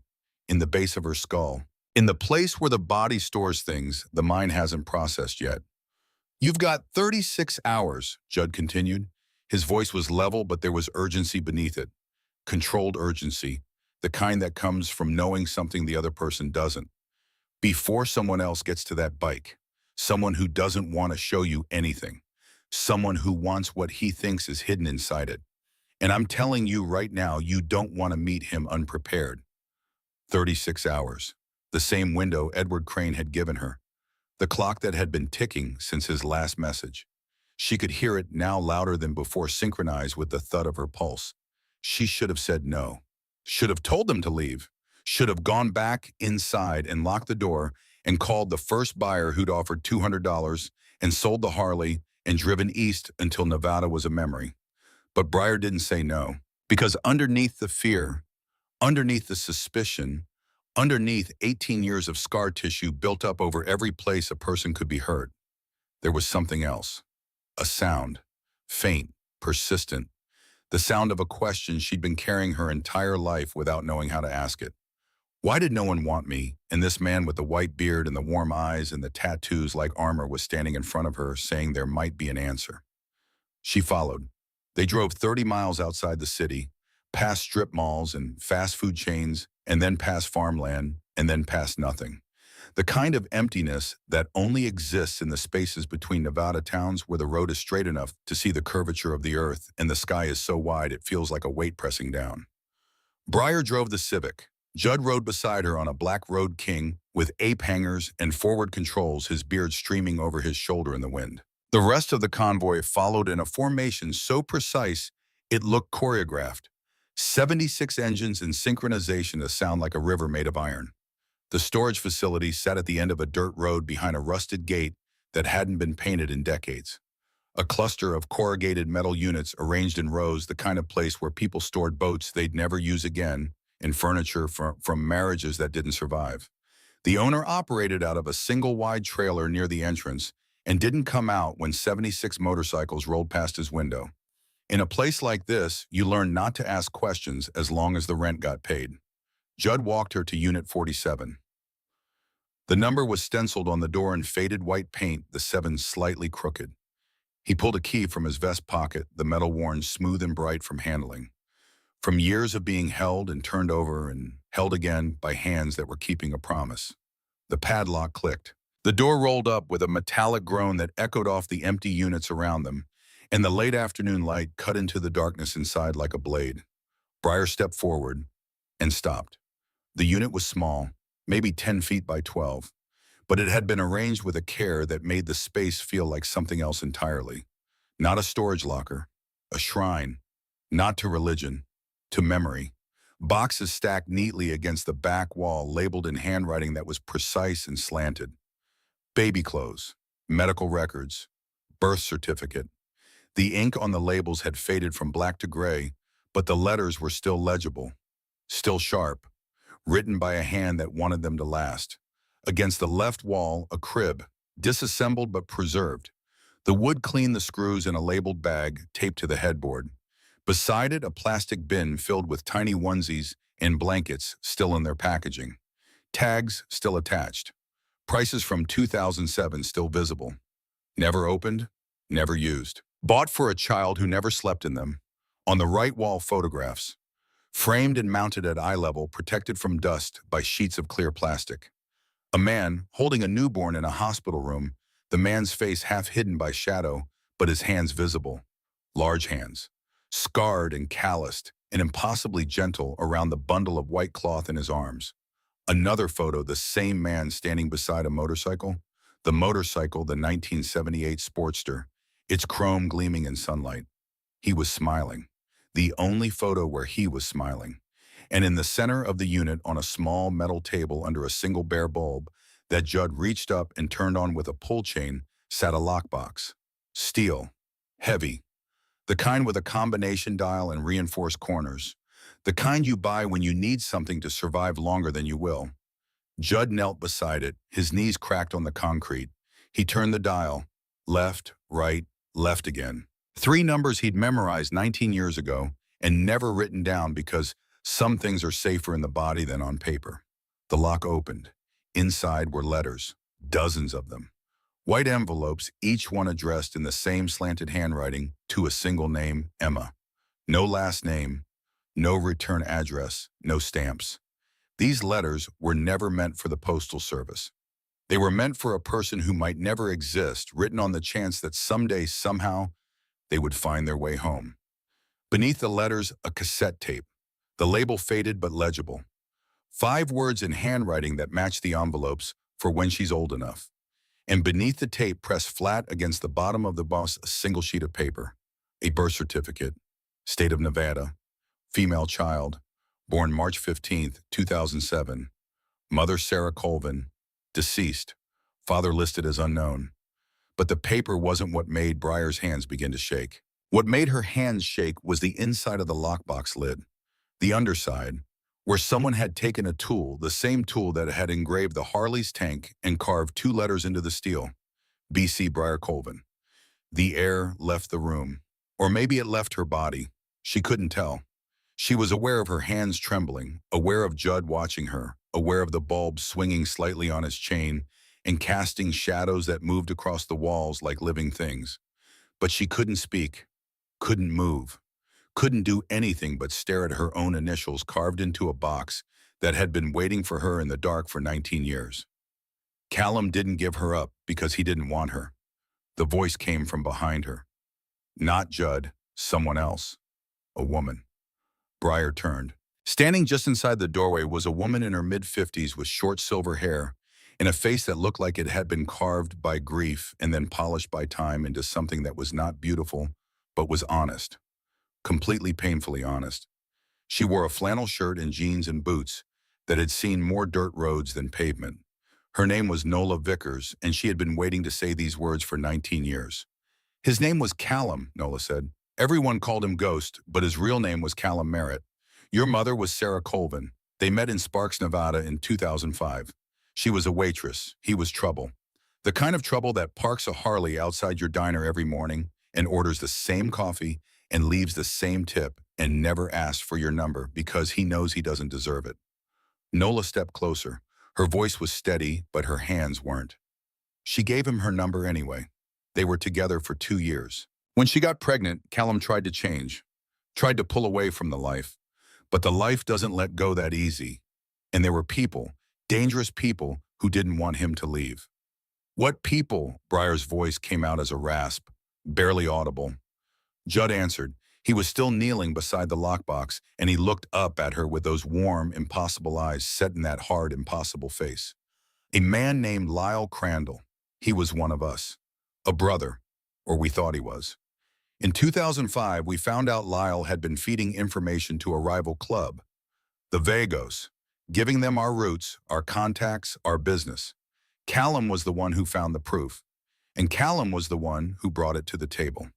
A: in the base of her skull, in the place where the body stores things the mind hasn't processed yet. You've got 36 hours, Judd continued. His voice was level, but there was urgency beneath it. Controlled urgency, the kind that comes from knowing something the other person doesn't. Before someone else gets to that bike, someone who doesn't want to show you anything, someone who wants what he thinks is hidden inside it. And I'm telling you right now, you don't want to meet him unprepared. 36 hours, the same window Edward Crane had given her, the clock that had been ticking since his last message. She could hear it now louder than before, synchronized with the thud of her pulse. She should have said no, should have told them to leave, should have gone back inside and locked the door and called the first buyer who'd offered $200 and sold the Harley and driven east until Nevada was a memory. But Briar didn't say no, because underneath the fear, underneath the suspicion, underneath 18 years of scar tissue built up over every place a person could be hurt, there was something else. A sound, faint, persistent, the sound of a question she'd been carrying her entire life without knowing how to ask it. Why did no one want me? And this man with the white beard and the warm eyes and the tattoos like armor was standing in front of her, saying there might be an answer. She followed. They drove 30 miles outside the city, past strip malls and fast food chains, and then past farmland, and then past nothing. The kind of emptiness that only exists in the spaces between Nevada towns where the road is straight enough to see the curvature of the earth and the sky is so wide it feels like a weight pressing down. Briar drove the Civic. Judd rode beside her on a black Road King with ape hangers and forward controls, his beard streaming over his shoulder in the wind. The rest of the convoy followed in a formation so precise it looked choreographed. 76 engines in synchronization to sound like a river made of iron. The storage facility sat at the end of a dirt road behind a rusted gate that hadn't been painted in decades. A cluster of corrugated metal units arranged in rows, the kind of place where people stored boats they'd never use again, and furniture from marriages that didn't survive. The owner operated out of a single wide trailer near the entrance and didn't come out when 76 motorcycles rolled past his window. In a place like this, you learn not to ask questions as long as the rent got paid. Judd walked her to Unit 47. The number was stenciled on the door in faded white paint, the 7 slightly crooked. He pulled a key from his vest pocket, the metal worn smooth and bright from handling. From years of being held and turned over and held again by hands that were keeping a promise. The padlock clicked. The door rolled up with a metallic groan that echoed off the empty units around them, and the late afternoon light cut into the darkness inside like a blade. Breyer stepped forward and stopped. The unit was small, maybe 10 feet by 12, but it had been arranged with a care that made the space feel like something else entirely. Not a storage locker, a shrine, not to religion, to memory. Boxes stacked neatly against the back wall, labeled in handwriting that was precise and slanted. Baby clothes, medical records, birth certificate. The ink on the labels had faded from black to gray, but the letters were still legible, still sharp, written by a hand that wanted them to last. Against the left wall, a crib, disassembled but preserved. The wood cleaned the screws in a labeled bag taped to the headboard. Beside it, a plastic bin filled with tiny onesies and blankets still in their packaging. Tags still attached. Prices from 2007 still visible. Never opened, never used. Bought for a child who never slept in them. On the right wall, photographs. Framed and mounted at eye level, protected from dust by sheets of clear plastic. A man holding a newborn in a hospital room, the man's face half hidden by shadow, but his hands visible. Large hands, scarred and calloused, and impossibly gentle around the bundle of white cloth in his arms. Another photo, the same man standing beside a motorcycle. The motorcycle, the 1978 Sportster, its chrome gleaming in sunlight. He was smiling. The only photo where he was smiling. And in the center of the unit, on a small metal table under a single bare bulb that Judd reached up and turned on with a pull chain, sat a lockbox. Steel. Heavy. The kind with a combination dial and reinforced corners. The kind you buy when you need something to survive longer than you will. Judd knelt beside it, his knees cracked on the concrete. He turned the dial. Left, right, left again. 3 numbers he'd memorized 19 years ago and never written down because some things are safer in the body than on paper. The lock opened. Inside were letters, dozens of them. White envelopes, each one addressed in the same slanted handwriting to a single name, Emma. No last name, no return address, no stamps. These letters were never meant for the postal service. They were meant for a person who might never exist, written on the chance that someday, somehow, they would find their way home. Beneath the letters, a cassette tape. The label faded but legible. 5 words in handwriting that matched the envelopes for when she's old enough. And beneath the tape, pressed flat against the bottom of the box, a single sheet of paper. A birth certificate. State of Nevada. Female child. Born March 15th, 2007. Mother Sarah Colvin. Deceased. Father listed as unknown. But the paper wasn't what made Breyer's hands begin to shake. What made her hands shake was the inside of the lockbox lid. The underside, where someone had taken a tool, the same tool that had engraved the Harley's tank and carved 2 letters into the steel. B.C. Breyer Colvin. The air left the room. Or maybe it left her body. She couldn't tell. She was aware of her hands trembling, aware of Judd watching her, aware of the bulb swinging slightly on its chain and casting shadows that moved across the walls like living things. But she couldn't speak, couldn't move, couldn't do anything but stare at her own initials carved into a box that had been waiting for her in the dark for 19 years. Callum didn't give her up because he didn't want her. The voice came from behind her. Not Judd, someone else. A woman. Breyer turned. Standing just inside the doorway was a woman in her mid-50s with short silver hair and a face that looked like it had been carved by grief and then polished by time into something that was not beautiful, but was honest, completely painfully honest. She wore a flannel shirt and jeans and boots that had seen more dirt roads than pavement. Her name was Nola Vickers, and she had been waiting to say these words for 19 years. His name was Callum, Nola said. Everyone called him Ghost, but his real name was Callum Merritt. Your mother was Sarah Colvin. They met in Sparks, Nevada in 2005. She was a waitress. He was trouble. The kind of trouble that parks a Harley outside your diner every morning and orders the same coffee and leaves the same tip and never asks for your number because he knows he doesn't deserve it. Nola stepped closer. Her voice was steady, but her hands weren't. She gave him her number anyway. They were together for 2 years. When she got pregnant, Callum tried to change, tried to pull away from the life. But the life doesn't let go that easy. And there were people, dangerous people, who didn't want him to leave. What people? Briar's voice came out as a rasp, barely audible. Judd answered. He was still kneeling beside the lockbox, and he looked up at her with those warm, impossible eyes set in that hard, impossible face. A man named Lyle Crandall. He was one of us. A brother, or we thought he was. In 2005, we found out Lyle had been feeding information to a rival club, the Vagos, giving them our roots, our contacts, our business. Callum was the one who found the proof, and Callum was the one who brought it to the table.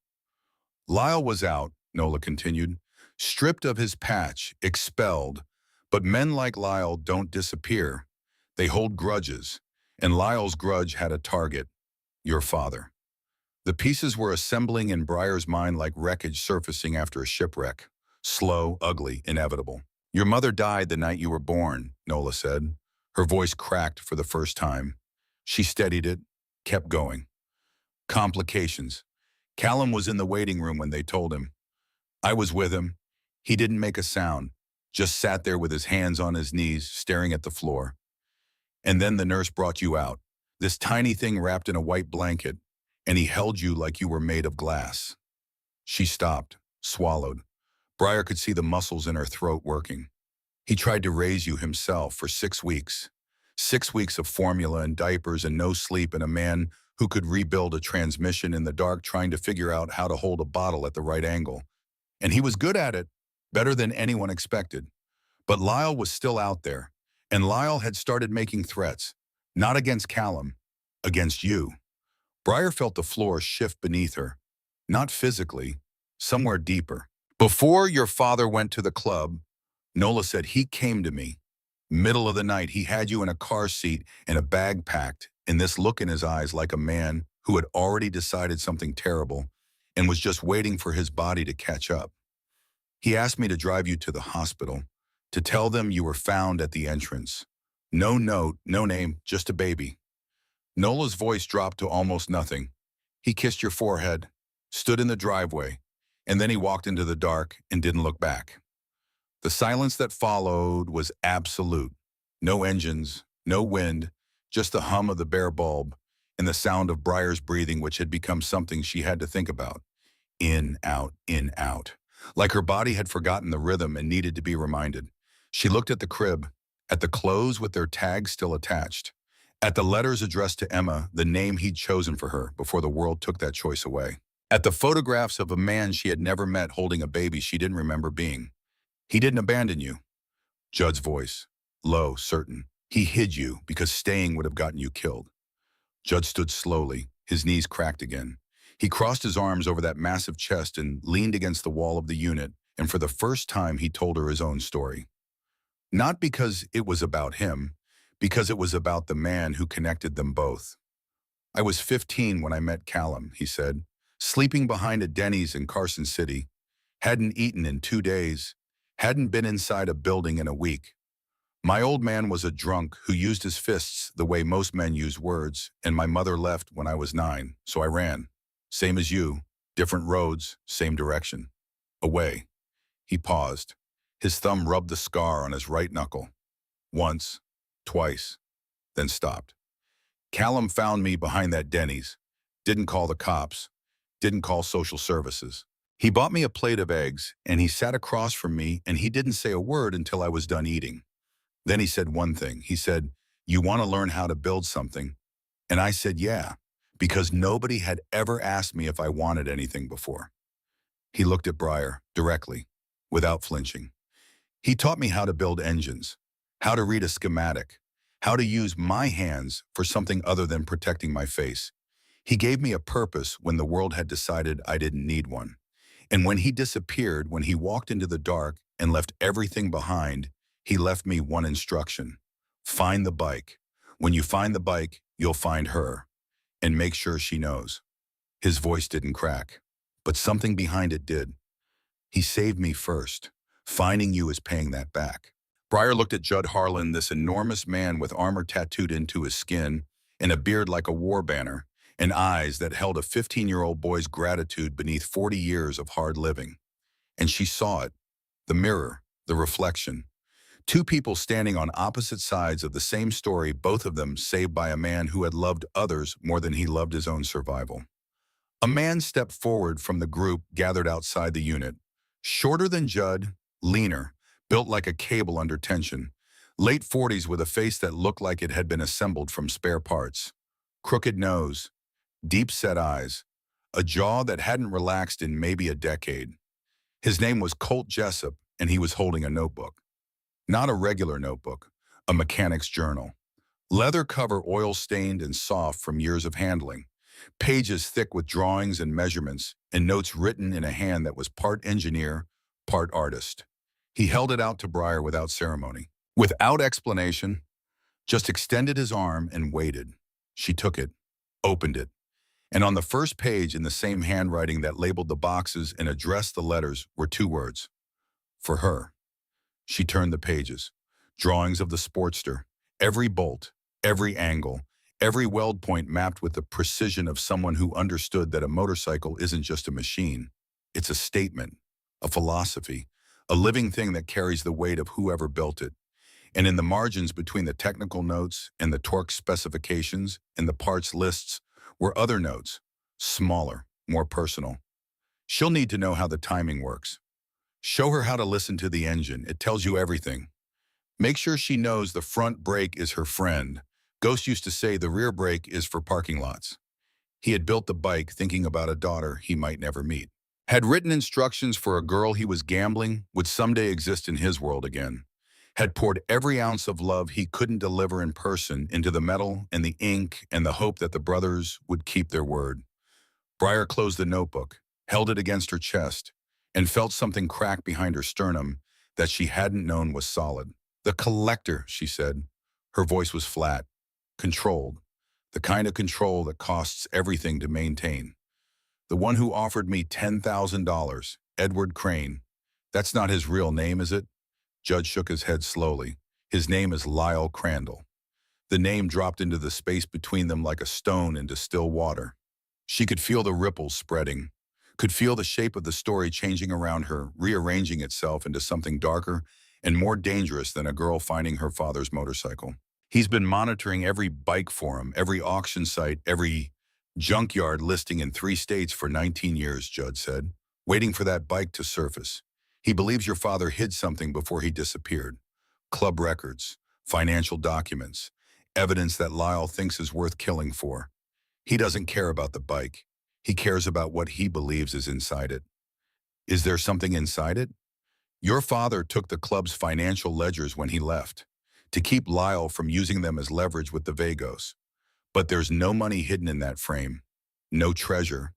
A: Lyle was out, Nola continued, stripped of his patch, expelled. But men like Lyle don't disappear. They hold grudges, and Lyle's grudge had a target, your father. The pieces were assembling in Briar's mind like wreckage surfacing after a shipwreck. Slow, ugly, inevitable. Your mother died the night you were born, Nola said. Her voice cracked for the first time. She steadied it, kept going. Complications. Callum was in the waiting room when they told him. I was with him. He didn't make a sound, just sat there with his hands on his knees, staring at the floor. And then the nurse brought you out, this tiny thing wrapped in a white blanket, and he held you like you were made of glass. She stopped, swallowed. Briar could see the muscles in her throat working. He tried to raise you himself for 6 weeks. 6 weeks of formula and diapers and no sleep, and a man who could rebuild a transmission in the dark trying to figure out how to hold a bottle at the right angle. And he was good at it, better than anyone expected. But Lyle was still out there, and Lyle had started making threats, not against Callum, against you. Briar felt the floor shift beneath her, not physically, somewhere deeper. Before your father went to the club, Nola said he came to me. Middle of the night, he had you in a car seat and a bag packed, and this look in his eyes like a man who had already decided something terrible and was just waiting for his body to catch up. He asked me to drive you to the hospital, to tell them you were found at the entrance. No note, no name, just a baby. Nola's voice dropped to almost nothing. He kissed your forehead, stood in the driveway, and then he walked into the dark and didn't look back. The silence that followed was absolute. No engines, no wind, just the hum of the bare bulb and the sound of Briar's breathing, which had become something she had to think about. In, out. Like her body had forgotten the rhythm and needed to be reminded. She looked at the crib, at the clothes with their tags still attached, at the letters addressed to Emma, the name he'd chosen for her before the world took that choice away. At the photographs of a man she had never met holding a baby she didn't remember being. He didn't abandon you. Judd's voice, low, certain. He hid you because staying would have gotten you killed. Judd stood slowly, his knees cracked again. He crossed his arms over that massive chest and leaned against the wall of the unit, and for the first time he told her his own story. Not because it was about him, because it was about the man who connected them both. I was 15 when I met Callum, he said, sleeping behind a Denny's in Carson City. Hadn't eaten in 2 days, hadn't been inside a building in a week. My old man was a drunk who used his fists the way most men use words, and my mother left when I was 9, so I ran. Same as you, different roads, same direction. Away. He paused. His thumb rubbed the scar on his right knuckle. Once, twice, then stopped. Callum found me behind that Denny's. Didn't call the cops. Didn't call social services. He bought me a plate of eggs, and he sat across from me, and he didn't say a word until I was done eating. Then he said one thing. He said, "You want to learn how to build something?" And I said, "Yeah," because nobody had ever asked me if I wanted anything before. He looked at Briar directly, without flinching. He taught me how to build engines, how to read a schematic, how to use my hands for something other than protecting my face. He gave me a purpose when the world had decided I didn't need one. And when he disappeared, when he walked into the dark and left everything behind, he left me one instruction: find the bike. When you find the bike, you'll find her. And make sure she knows. His voice didn't crack, but something behind it did. He saved me first. Finding you is paying that back. Briar looked at Judd Harlan, this enormous man with armor tattooed into his skin and a beard like a war banner, and eyes that held a 15-year-old boy's gratitude beneath 40 years of hard living. And she saw it, the mirror, the reflection. Two people standing on opposite sides of the same story, both of them saved by a man who had loved others more than he loved his own survival. A man stepped forward from the group gathered outside the unit, shorter than Judd, leaner, built like a cable under tension, late 40s with a face that looked like it had been assembled from spare parts. Crooked nose, deep-set eyes, a jaw that hadn't relaxed in maybe a decade. His name was Colt Jessup, and he was holding a notebook. Not a regular notebook, a mechanic's journal. Leather cover oil-stained and soft from years of handling. Pages thick with drawings and measurements, and notes written in a hand that was part engineer, part artist. He held it out to Briar without ceremony. Without explanation, just extended his arm and waited. She took it, opened it, and on the first page in the same handwriting that labeled the boxes and addressed the letters were two words: for her. She turned the pages. Drawings of the Sportster, every bolt, every angle, every weld point mapped with the precision of someone who understood that a motorcycle isn't just a machine. It's a statement, a philosophy, a living thing that carries the weight of whoever built it. And in the margins between the technical notes and the torque specifications and the parts lists were other notes, smaller, more personal. She'll need to know how the timing works. Show her how to listen to the engine. It tells you everything. Make sure she knows the front brake is her friend. Ghost used to say the rear brake is for parking lots. He had built the bike thinking about a daughter he might never meet. Had written instructions for a girl he was gambling would someday exist in his world again. Had poured every ounce of love he couldn't deliver in person into the metal and the ink and the hope that the brothers would keep their word. Briar closed the notebook, held it against her chest, and felt something crack behind her sternum that she hadn't known was solid. "The collector," she said. Her voice was flat, controlled, the kind of control that costs everything to maintain. "The one who offered me $10,000, Edward Crane. That's not his real name, is it?" Judd shook his head slowly. "His name is Lyle Crandall." The name dropped into the space between them like a stone into still water. She could feel the ripples spreading, could feel the shape of the story changing around her, rearranging itself into something darker and more dangerous than a girl finding her father's motorcycle. "He's been monitoring every bike forum, every auction site, every junkyard listing in 3 states for 19 years, Judd said, waiting for that bike to surface. He believes your father hid something before he disappeared. Club records, financial documents, evidence that Lyle thinks is worth killing for. He doesn't care about the bike. He cares about what he believes is inside it." "Is there something inside it?" "Your father took the club's financial ledgers when he left, to keep Lyle from using them as leverage with the Vagos. But there's no money hidden in that frame. No treasure.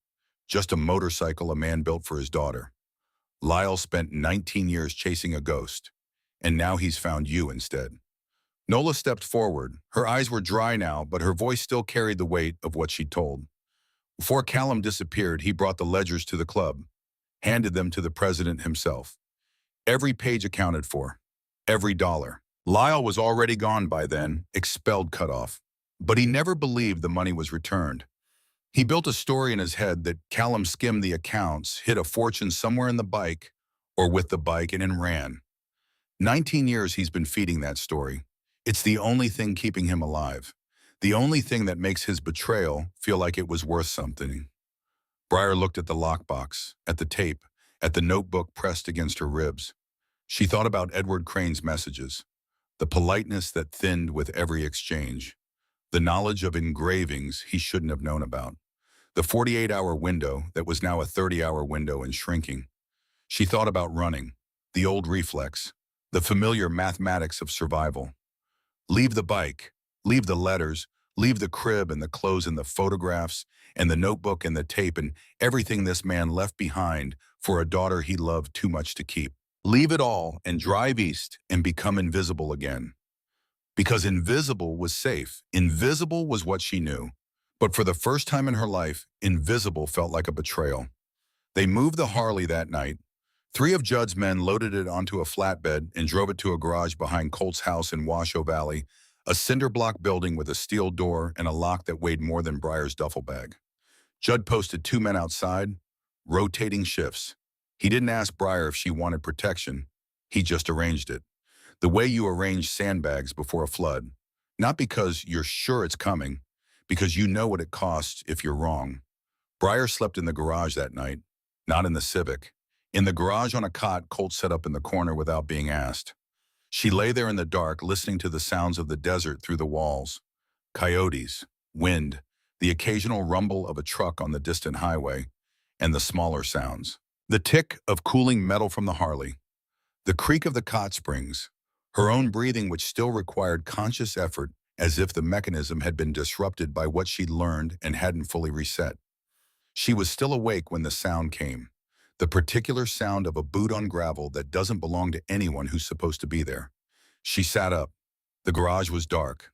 A: Just a motorcycle a man built for his daughter. Lyle spent 19 years chasing a ghost, and now he's found you instead." Nola stepped forward. Her eyes were dry now, but her voice still carried the weight of what she'd told. Before Callum disappeared, he brought the ledgers to the club, handed them to the president himself. Every page accounted for. Every dollar. Lyle was already gone by then, expelled, cut off. But he never believed the money was returned. He built a story in his head that Callum skimmed the accounts, hid a fortune somewhere in the bike, or with the bike, and then ran. 19 years he's been feeding that story. It's the only thing keeping him alive. The only thing that makes his betrayal feel like it was worth something. Briar looked at the lockbox, at the tape, at the notebook pressed against her ribs. She thought about Edward Crane's messages, the politeness that thinned with every exchange, the knowledge of engravings he shouldn't have known about, the 48-hour window that was now a 30-hour window and shrinking. She thought about running, the old reflex, the familiar mathematics of survival. Leave the bike, leave the letters, leave the crib and the clothes and the photographs and the notebook and the tape and everything this man left behind for a daughter he loved too much to keep. Leave it all and drive east and become invisible again. Because invisible was safe. Invisible was what she knew. But for the first time in her life, invisible felt like a betrayal. They moved the Harley that night. 3 of Judd's men loaded it onto a flatbed and drove it to a garage behind Colt's house in Washoe Valley, a cinder block building with a steel door and a lock that weighed more than Breyer's duffel bag. Judd posted 2 men outside, rotating shifts. He didn't ask Breyer if she wanted protection. He just arranged it. The way you arrange sandbags before a flood. Not because you're sure it's coming, because you know what it costs if you're wrong. Breyer slept in the garage that night, not in the Civic. In the garage on a cot Colt set up in the corner without being asked. She lay there in the dark, listening to the sounds of the desert through the walls. Coyotes, wind, the occasional rumble of a truck on the distant highway, and the smaller sounds. The tick of cooling metal from the Harley, the creak of the cot springs, her own breathing which still required conscious effort as if the mechanism had been disrupted by what she'd learned and hadn't fully reset. She was still awake when the sound came. The particular sound of a boot on gravel that doesn't belong to anyone who's supposed to be there. She sat up. The garage was dark.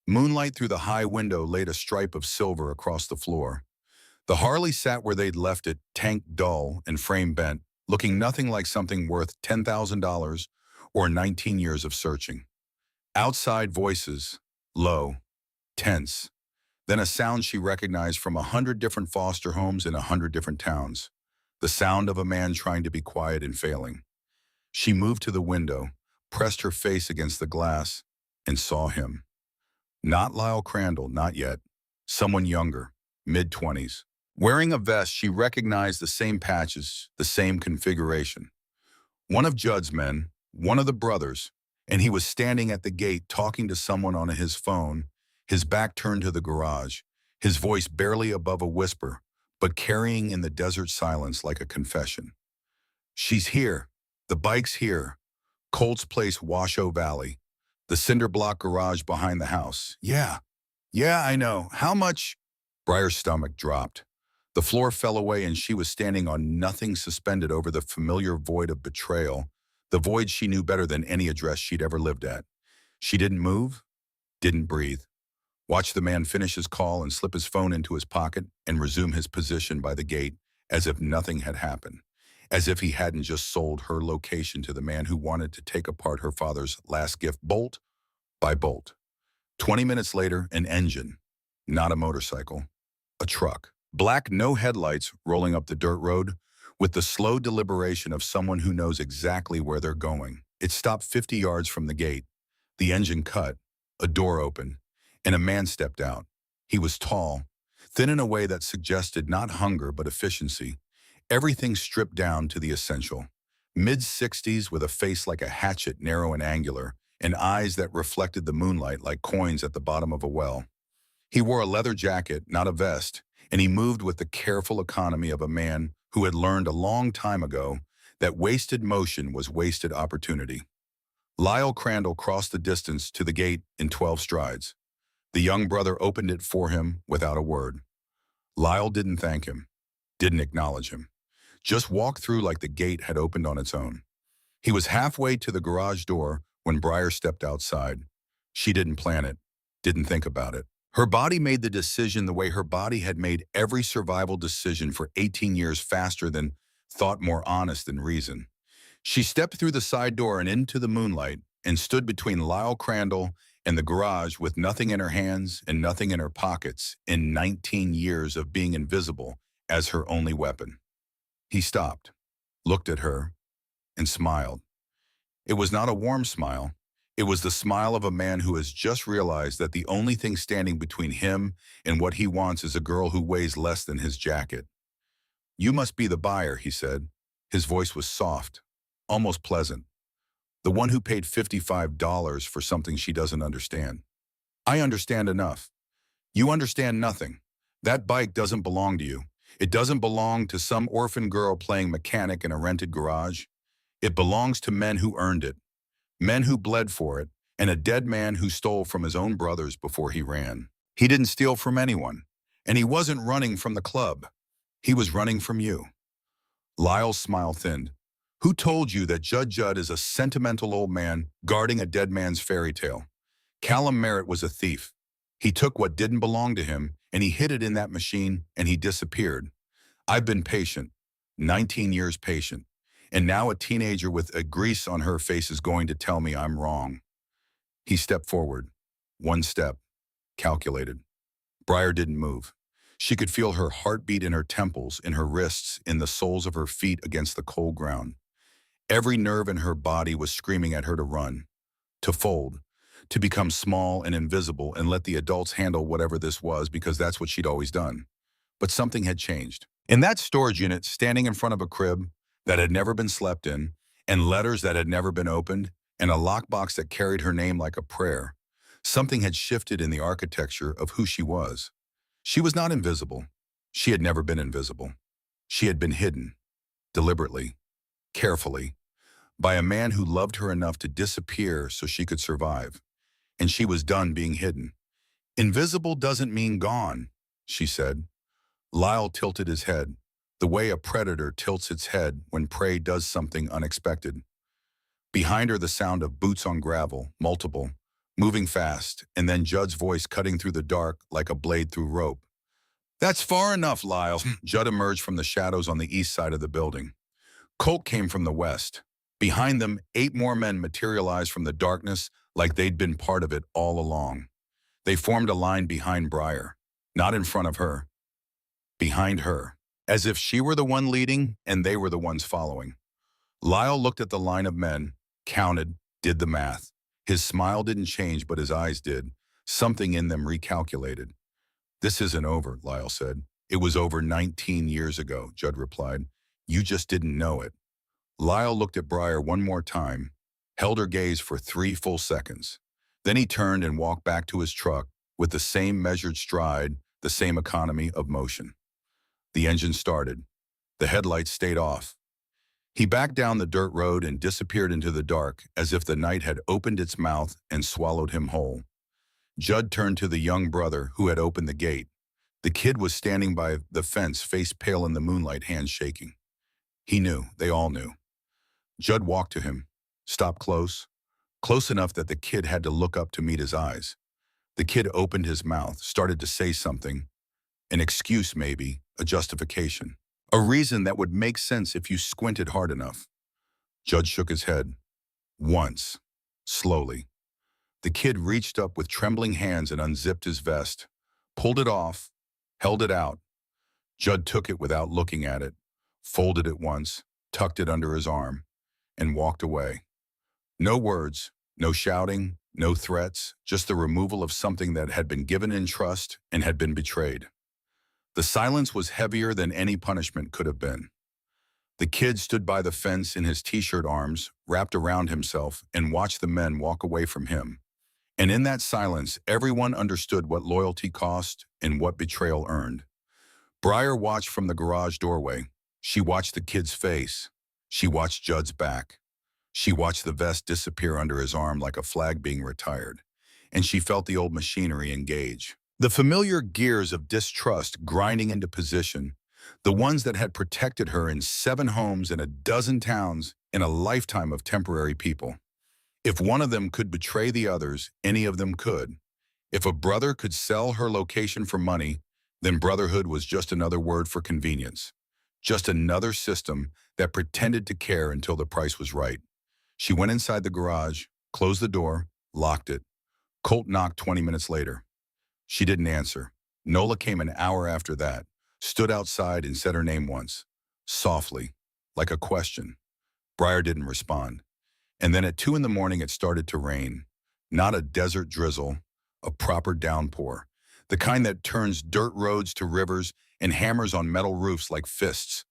A: Moonlight through the high window laid a stripe of silver across the floor. The Harley sat where they'd left it, tank dull and frame bent, looking nothing like something worth $10,000 or 19 years of searching. Outside voices, low, tense. Then a sound she recognized from 100 different foster homes in 100 different towns. The sound of a man trying to be quiet and failing. She moved to the window, pressed her face against the glass, and saw him. Not Lyle Crandall, not yet. Someone younger, mid-20s. Wearing a vest, she recognized the same patches, the same configuration. One of Judd's men, one of the brothers, and he was standing at the gate talking to someone on his phone, his back turned to the garage, his voice barely above a whisper, but carrying in the desert silence like a confession. She's here. The bike's here. Colt's place, Washoe Valley. The cinder block garage behind the house. Yeah, I know. How much? Breyer's stomach dropped. The floor fell away and she was standing on nothing, suspended over the familiar void of betrayal, the void she knew better than any address she'd ever lived at. She didn't move, didn't breathe. Watched the man finish his call and slip his phone into his pocket and resume his position by the gate as if nothing had happened, as if he hadn't just sold her location to the man who wanted to take apart her father's last gift bolt by bolt. 20 minutes later, an engine, not a motorcycle, a truck. Black, no headlights, rolling up the dirt road with the slow deliberation of someone who knows exactly where they're going. It stopped 50 yards from the gate. The engine cut, a door opened, and a man stepped out. He was tall, thin in a way that suggested not hunger but efficiency. Everything stripped down to the essential. Mid-60s with a face like a hatchet, narrow and angular, and eyes that reflected the moonlight like coins at the bottom of a well. He wore a leather jacket, not a vest, and he moved with the careful economy of a man who had learned a long time ago that wasted motion was wasted opportunity. Lyle Crandall crossed the distance to the gate in 12 strides. The young brother opened it for him without a word. Lyle didn't thank him, didn't acknowledge him, just walked through like the gate had opened on its own. He was halfway to the garage door when Breyer stepped outside. She didn't plan it, didn't think about it. Her body made the decision the way her body had made every survival decision for 18 years, faster than thought, more honest than reason. She stepped through the side door and into the moonlight and stood between Lyle Crandall and the garage with nothing in her hands and nothing in her pockets in 19 years of being invisible as her only weapon. He stopped, looked at her, and smiled. It was not a warm smile. It was the smile of a man who has just realized that the only thing standing between him and what he wants is a girl who weighs less than his jacket. "You must be the buyer," he said, His voice was soft, almost pleasant. The one who paid $55 for something she doesn't understand. I understand enough. You understand nothing. That bike doesn't belong to you. It doesn't belong to some orphan girl playing mechanic in a rented garage. It belongs to men who earned it, men who bled for it, and a dead man who stole from his own brothers before he ran. He didn't steal from anyone, and he wasn't running from the club. He was running from you. Lyle's smile thinned. Who told you that Judd is a sentimental old man guarding a dead man's fairy tale? Callum Merritt was a thief. He took what didn't belong to him, and he hid it in that machine, and he disappeared. I've been patient, 19 years patient, and now a teenager with a grease on her face is going to tell me I'm wrong. He stepped forward. One step. Calculated. Briar didn't move. She could feel her heartbeat in her temples, in her wrists, in the soles of her feet against the cold ground. Every nerve in her body was screaming at her to run, to fold, to become small and invisible and let the adults handle whatever this was because that's what she'd always done. But something had changed. In that storage unit, standing in front of a crib that had never been slept in, and letters that had never been opened, and a lockbox that carried her name like a prayer, something had shifted in the architecture of who she was. She was not invisible. She had never been invisible. She had been hidden, deliberately, carefully, by a man who loved her enough to disappear so she could survive. And she was done being hidden. Invisible doesn't mean gone, she said. Lyle tilted his head, the way a predator tilts its head when prey does something unexpected. Behind her, the sound of boots on gravel, multiple, moving fast, and then Judd's voice cutting through the dark like a blade through rope. That's far enough, Lyle. Judd emerged from the shadows on the east side of the building. Colt came from the west. Behind them, 8 more men materialized from the darkness like they'd been part of it all along. They formed a line behind Briar, not in front of her, behind her, as if she were the one leading and they were the ones following. Lyle looked at the line of men, counted, did the math. His smile didn't change, but his eyes did. Something in them recalculated. This isn't over, Lyle said. It was over 19 years ago, Judd replied. You just didn't know it. Lyle looked at Briar one more time, held her gaze for 3 full seconds. Then he turned and walked back to his truck with the same measured stride, the same economy of motion. The engine started. The headlights stayed off. He backed down the dirt road and disappeared into the dark as if the night had opened its mouth and swallowed him whole. Judd turned to the young brother who had opened the gate. The kid was standing by the fence, face pale in the moonlight, hands shaking. He knew, they all knew. Judd walked to him, stopped close enough that the kid had to look up to meet his eyes. The kid opened his mouth, started to say something, an excuse maybe, a justification, a reason that would make sense if you squinted hard enough. Judd shook his head. Once, slowly. The kid reached up with trembling hands and unzipped his vest, pulled it off, held it out. Judd took it without looking at it, folded it once, tucked it under his arm, and walked away. No words, no shouting, no threats, just the removal of something that had been given in trust and had been betrayed. The silence was heavier than any punishment could have been. The kid stood by the fence in his t-shirt arms, wrapped around himself, and watched the men walk away from him. And in that silence, everyone understood what loyalty cost and what betrayal earned. Briar watched from the garage doorway. She watched the kid's face. She watched Judd's back. She watched the vest disappear under his arm like a flag being retired. And she felt the old machinery engage. The familiar gears of distrust grinding into position, the ones that had protected her in 7 homes in a dozen towns in a lifetime of temporary people. If one of them could betray the others, any of them could. If a brother could sell her location for money, then brotherhood was just another word for convenience. Just another system that pretended to care until the price was right. She went inside the garage, closed the door, locked it. Colt knocked 20 minutes later. She didn't answer. Nola came an hour after that, stood outside and said her name once, softly, like a question. Briar didn't respond. And then at 2 in the morning it started to rain. Not a desert drizzle, a proper downpour. The kind that turns dirt roads to rivers and hammers on metal roofs like fists.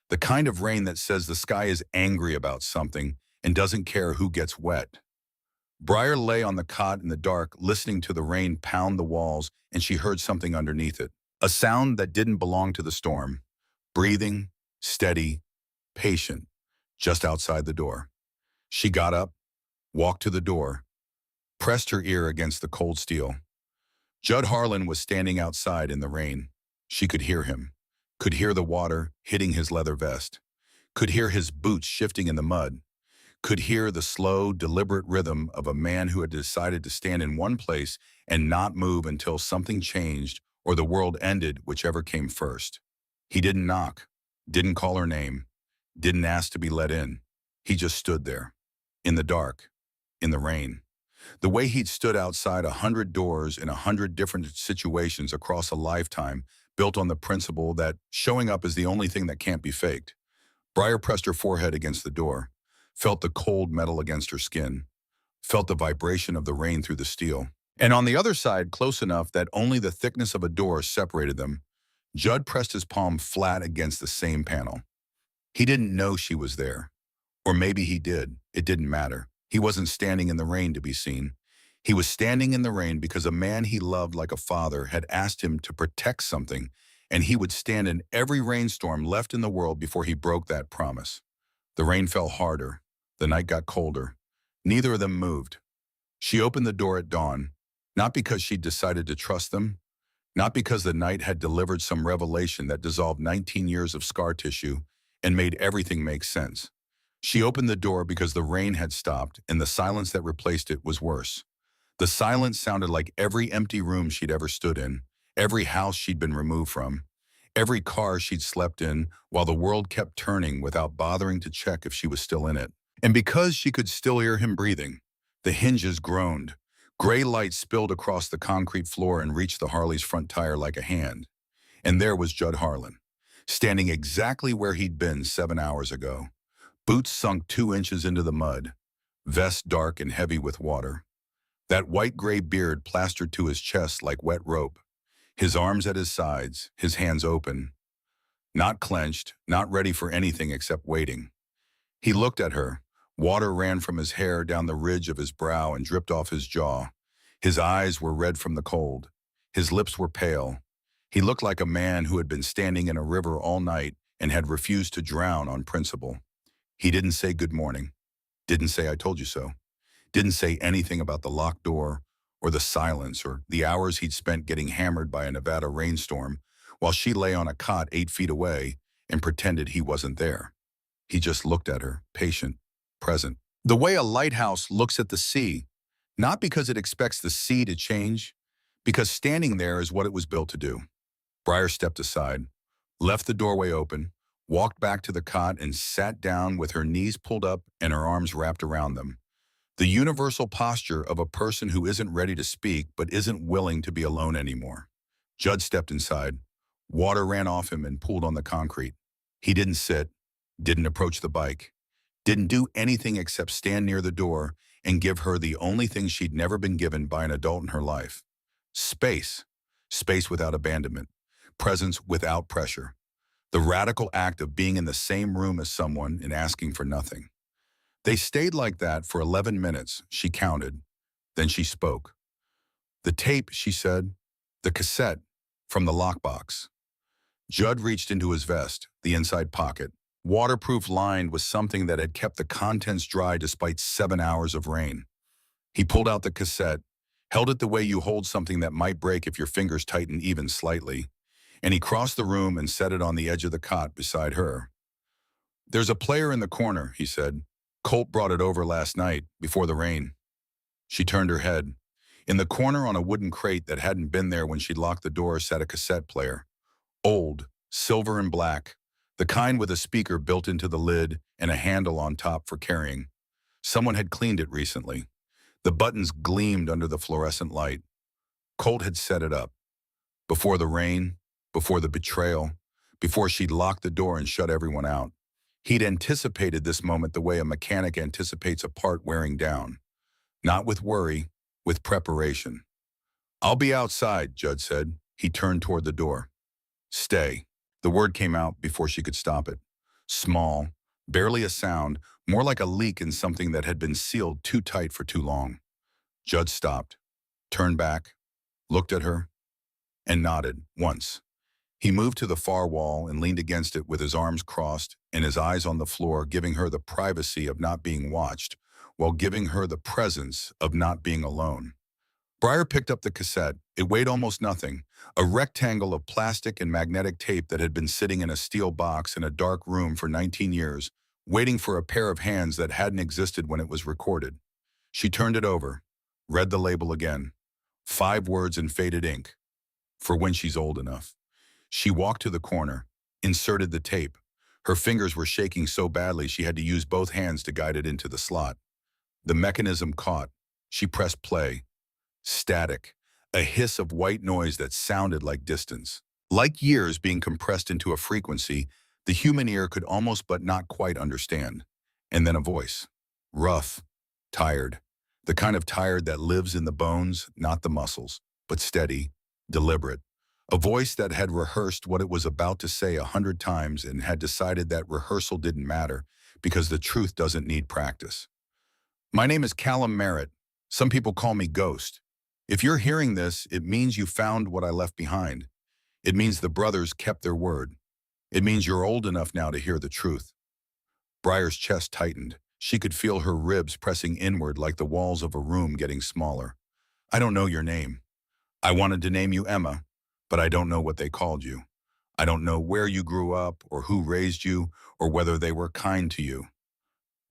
A: The kind of rain that says the sky is angry about something and doesn't care who gets wet. Briar lay on the cot in the dark, listening to the rain pound the walls, and she heard something underneath it. A sound that didn't belong to the storm. Breathing, steady, patient, just outside the door. She got up, walked to the door, pressed her ear against the cold steel. Judd Harlan was standing outside in the rain. She could hear him, could hear the water hitting his leather vest, could hear his boots shifting in the mud, could hear the slow, deliberate rhythm of a man who had decided to stand in one place and not move until something changed or the world ended, whichever came first. He didn't knock, didn't call her name, didn't ask to be let in. He just stood there, in the dark, in the rain. The way he'd stood outside 100 doors in 100 different situations across a lifetime, built on the principle that showing up is the only thing that can't be faked. Briar pressed her forehead against the door, felt the cold metal against her skin, felt the vibration of the rain through the steel. And on the other side, close enough that only the thickness of a door separated them, Judd pressed his palm flat against the same panel. He didn't know she was there. Or maybe he did. It didn't matter. He wasn't standing in the rain to be seen. He was standing in the rain because a man he loved like a father had asked him to protect something, and he would stand in every rainstorm left in the world before he broke that promise. The rain fell harder. The night got colder. Neither of them moved. She opened the door at dawn, not because she'd decided to trust them, not because the night had delivered some revelation that dissolved 19 years of scar tissue and made everything make sense. She opened the door because the rain had stopped and the silence that replaced it was worse. The silence sounded like every empty room she'd ever stood in, every house she'd been removed from, every car she'd slept in while the world kept turning without bothering to check if she was still in it. And because she could still hear him breathing, the hinges groaned. Gray light spilled across the concrete floor and reached the Harley's front tire like a hand. And there was Judd Harlan, standing exactly where he'd been 7 hours ago. Boots sunk 2 inches into the mud, vest dark and heavy with water. That white-gray beard plastered to his chest like wet rope, his arms at his sides, his hands open. Not clenched, not ready for anything except waiting. He looked at her. Water ran from his hair down the ridge of his brow and dripped off his jaw. His eyes were red from the cold. His lips were pale. He looked like a man who had been standing in a river all night and had refused to drown on principle. He didn't say good morning, didn't say I told you so, didn't say anything about the locked door or the silence or the hours he'd spent getting hammered by a Nevada rainstorm while she lay on a cot 8 feet away and pretended he wasn't there. He just looked at her, patient, present. The way a lighthouse looks at the sea, not because it expects the sea to change, because standing there is what it was built to do. Briar stepped aside, left the doorway open, walked back to the cot and sat down with her knees pulled up and her arms wrapped around them. The universal posture of a person who isn't ready to speak but isn't willing to be alone anymore. Judd stepped inside. Water ran off him and pooled on the concrete. He didn't sit, didn't approach the bike, didn't do anything except stand near the door and give her the only thing she'd never been given by an adult in her life. Space. Space without abandonment. Presence without pressure. The radical act of being in the same room as someone and asking for nothing. They stayed like that for 11 minutes, she counted. Then she spoke. The tape, she said. The cassette from the lockbox. Judd reached into his vest, the inside pocket, waterproof lined with something that had kept the contents dry despite 7 hours of rain. He pulled out the cassette, held it the way you hold something that might break if your fingers tighten even slightly, and he crossed the room and set it on the edge of the cot beside her. There's a player in the corner, he said. Colt brought it over last night, before the rain. She turned her head. In the corner on a wooden crate that hadn't been there when she'd locked the door sat a cassette player. Old, silver and black, the kind with a speaker built into the lid and a handle on top for carrying. Someone had cleaned it recently. The buttons gleamed under the fluorescent light. Colt had set it up. Before the rain, before the betrayal, before she'd locked the door and shut everyone out. He'd anticipated this moment the way a mechanic anticipates a part wearing down. Not with worry, with preparation. I'll be outside, Judd said. He turned toward the door. Stay. The word came out before she could stop it. Small, barely a sound, more like a leak in something that had been sealed too tight for too long. Judd stopped, turned back, looked at her, and nodded once. He moved to the far wall and leaned against it with his arms crossed and his eyes on the floor, giving her the privacy of not being watched, while giving her the presence of not being alone. Breyer picked up the cassette. It weighed almost nothing, a rectangle of plastic and magnetic tape that had been sitting in a steel box in a dark room for 19 years, waiting for a pair of hands that hadn't existed when it was recorded. She turned it over, read the label again. 5 words in faded ink. For when she's old enough. She walked to the corner, inserted the tape. Her fingers were shaking so badly she had to use both hands to guide it into the slot. The mechanism caught. She pressed play. Static, a hiss of white noise that sounded like distance. Like years being compressed into a frequency the human ear could almost but not quite understand. And then a voice. Rough, tired. The kind of tired that lives in the bones, not the muscles, but steady, deliberate. A voice that had rehearsed what it was about to say 100 times and had decided that rehearsal didn't matter because the truth doesn't need practice. My name is Callum Merritt. Some people call me Ghost. If you're hearing this, it means you found what I left behind. It means the brothers kept their word. It means you're old enough now to hear the truth. Breyer's chest tightened. She could feel her ribs pressing inward like the walls of a room getting smaller. I don't know your name. I wanted to name you Emma, but I don't know what they called you. I don't know where you grew up or who raised you or whether they were kind to you.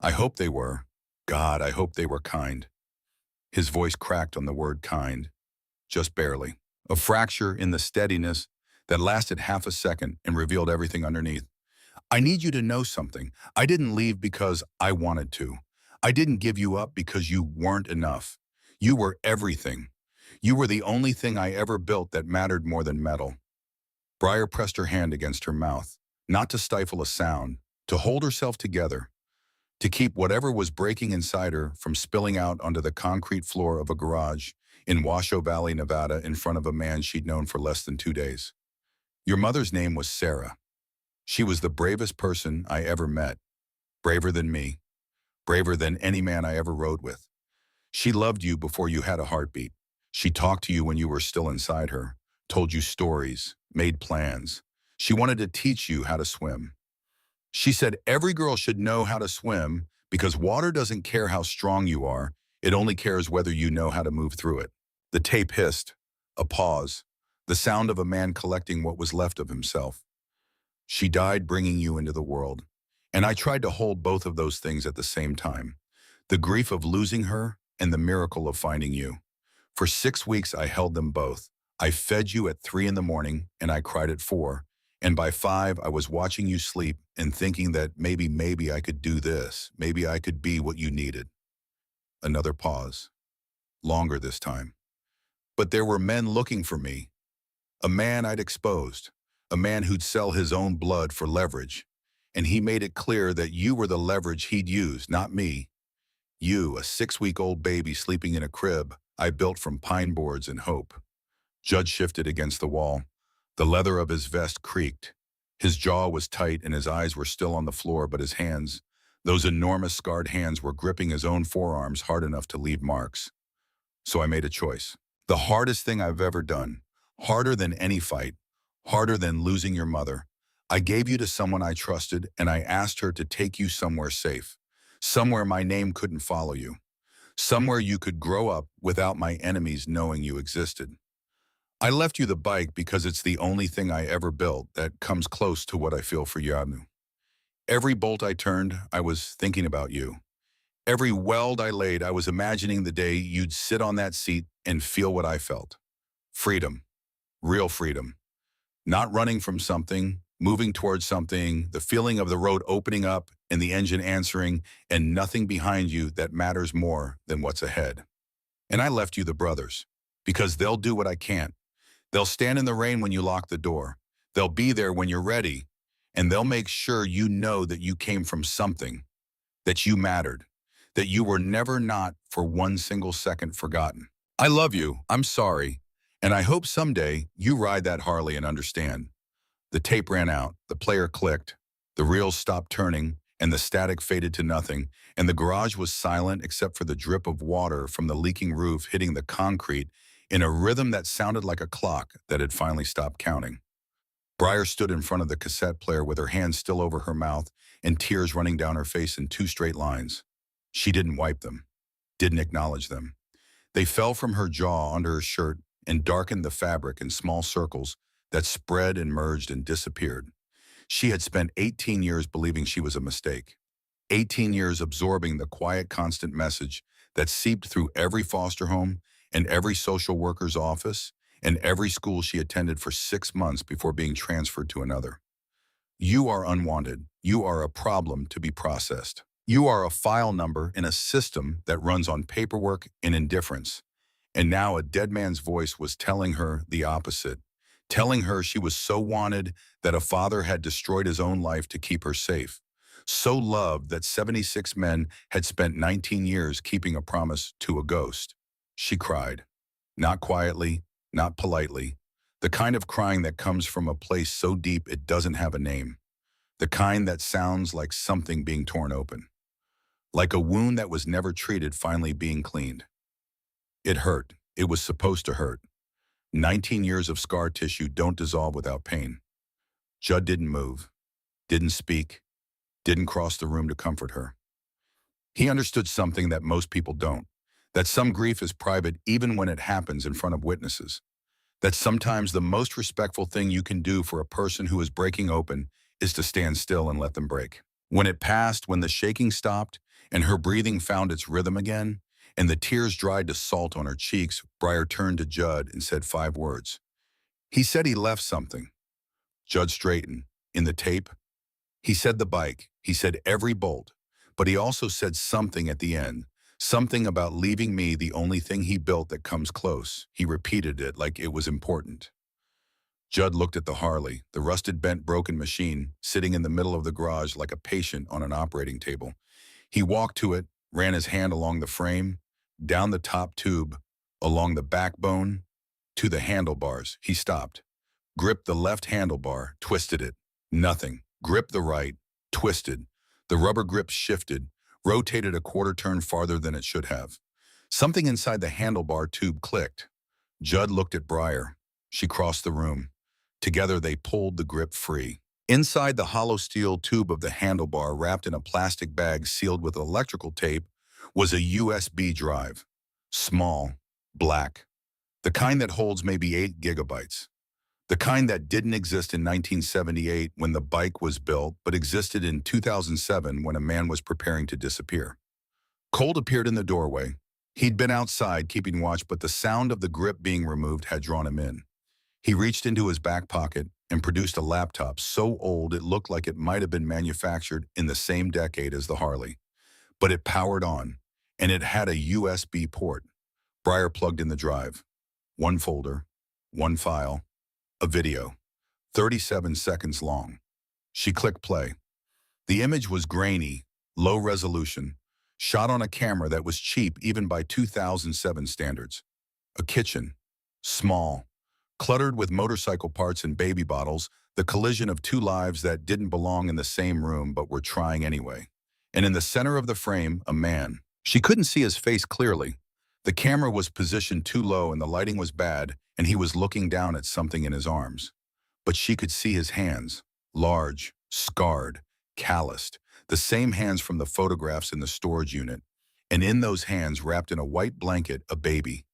A: I hope they were. God, I hope they were kind. His voice cracked on the word kind, just barely. A fracture in the steadiness that lasted half a second and revealed everything underneath. I need you to know something. I didn't leave because I wanted to. I didn't give you up because you weren't enough. You were everything. You were the only thing I ever built that mattered more than metal. Breyer pressed her hand against her mouth, not to stifle a sound, to hold herself together, to keep whatever was breaking inside her from spilling out onto the concrete floor of a garage in Washoe Valley, Nevada, in front of a man she'd known for less than 2 days. Your mother's name was Sarah. She was the bravest person I ever met, braver than me, braver than any man I ever rode with. She loved you before you had a heartbeat. She talked to you when you were still inside her, told you stories, made plans. She wanted to teach you how to swim. She said every girl should know how to swim because water doesn't care how strong you are, it only cares whether you know how to move through it. The tape hissed, a pause, the sound of a man collecting what was left of himself. She died bringing you into the world, and I tried to hold both of those things at the same time. The grief of losing her and the miracle of finding you. For 6 weeks I held them both. I fed you at 3 in the morning and I cried at 4. And by 5, I was watching you sleep and thinking that maybe I could do this. Maybe I could be what you needed. Another pause. Longer this time. But there were men looking for me. A man I'd exposed. A man who'd sell his own blood for leverage. And he made it clear that you were the leverage he'd use, not me. You, a 6-week-old baby sleeping in a crib I built from pine boards and hope. Judd shifted against the wall. The leather of his vest creaked. His jaw was tight and his eyes were still on the floor, but his hands, those enormous scarred hands, were gripping his own forearms hard enough to leave marks. So I made a choice. The hardest thing I've ever done. Harder than any fight. Harder than losing your mother. I gave you to someone I trusted, and I asked her to take you somewhere safe. Somewhere my name couldn't follow you. Somewhere you could grow up without my enemies knowing you existed. I left you the bike because it's the only thing I ever built that comes close to what I feel for Yanu. Every bolt I turned, I was thinking about you. Every weld I laid, I was imagining the day you'd sit on that seat and feel what I felt. Freedom. Real freedom. Not running from something, moving towards something, the feeling of the road opening up and the engine answering, and nothing behind you that matters more than what's ahead. And I left you the brothers, because they'll do what I can't. They'll stand in the rain when you lock the door. They'll be there when you're ready, and they'll make sure you know that you came from something, that you mattered, that you were never not for 1 single second forgotten. I love you, I'm sorry, and I hope someday you ride that Harley and understand. The tape ran out, the player clicked, The reels stopped turning, and the static faded to nothing, and the garage was silent except for the drip of water from the leaking roof hitting the concrete in a rhythm that sounded like a clock that had finally stopped counting. Briar stood in front of the cassette player with her hand still over her mouth and tears running down her face in two straight lines. She didn't wipe them, didn't acknowledge them. They fell from her jaw under her shirt and darkened the fabric in small circles that spread and merged and disappeared. She had spent 18 years believing she was a mistake. 18 years absorbing the quiet, constant message that seeped through every foster home and every social worker's office and every school she attended for 6 months before being transferred to another. You are unwanted. You are a problem to be processed. You are a file number in a system that runs on paperwork and indifference. And now a dead man's voice was telling her the opposite, telling her she was so wanted that a father had destroyed his own life to keep her safe, so loved that 76 men had spent 19 years keeping a promise to a ghost. She cried, not quietly, not politely, the kind of crying that comes from a place so deep it doesn't have a name, the kind that sounds like something being torn open, like a wound that was never treated finally being cleaned. It hurt. It was supposed to hurt. 19 years of scar tissue don't dissolve without pain. Judd didn't move, didn't speak, didn't cross the room to comfort her. He understood something that most people don't, that some grief is private even when it happens in front of witnesses, that sometimes the most respectful thing you can do for a person who is breaking open is to stand still and let them break. When it passed, when the shaking stopped and her breathing found its rhythm again, and the tears dried to salt on her cheeks, Briar turned to Judd and said 5 words. He said he left something. Judd straightened. In the tape? He said the bike. He said every bolt. But he also said something at the end. Something about leaving me the only thing he built that comes close. He repeated it like it was important. Judd looked at the Harley, the rusted, bent, broken machine, sitting in the middle of the garage like a patient on an operating table. He walked to it, ran his hand along the frame, down the top tube, along the backbone, to the handlebars. He stopped, gripped the left handlebar, twisted it. Nothing. Gripped the right, twisted. The rubber grip shifted, rotated a quarter turn farther than it should have. Something inside the handlebar tube clicked. Judd looked at Briar. She crossed the room. Together they pulled the grip free. Inside the hollow steel tube of the handlebar, wrapped in a plastic bag sealed with electrical tape, was a USB drive. Small, black. The kind that holds maybe 8 gigabytes. The kind that didn't exist in 1978 when the bike was built, but existed in 2007 when a man was preparing to disappear. Colt appeared in the doorway. He'd been outside keeping watch, but the sound of the grip being removed had drawn him in. He reached into his back pocket and produced a laptop so old it looked like it might have been manufactured in the same decade as the Harley. But it powered on, and it had a USB port. Briar plugged in the drive. 1 folder, 1 file, a video, 37 seconds long. She clicked play. The image was grainy, low resolution, shot on a camera that was cheap even by 2007 standards. A kitchen, small, cluttered with motorcycle parts and baby bottles, the collision of 2 lives that didn't belong in the same room but were trying anyway. And in the center of the frame, a man. She couldn't see his face clearly. The camera was positioned too low and the lighting was bad, and he was looking down at something in his arms. But she could see his hands, large, scarred, calloused, the same hands from the photographs in the storage unit. And in those hands, wrapped in a white blanket, a baby.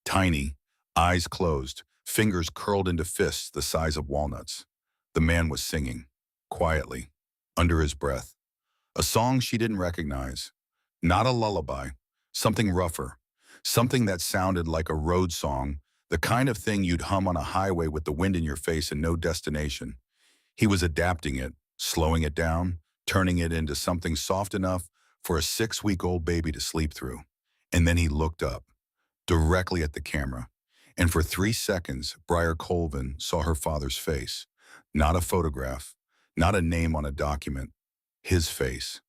A: Tiny, eyes closed, fingers curled into fists the size of walnuts. The man was singing, quietly, under his breath. A song she didn't recognize. Not a lullaby, something rougher. Something that sounded like a road song, the kind of thing you'd hum on a highway with the wind in your face and no destination. He was adapting it, slowing it down, turning it into something soft enough for a 6-week-old baby to sleep through. And then he looked up, directly at the camera. And for 3 seconds, Briar Colvin saw her father's face. Not a photograph, not a name on a document. His face.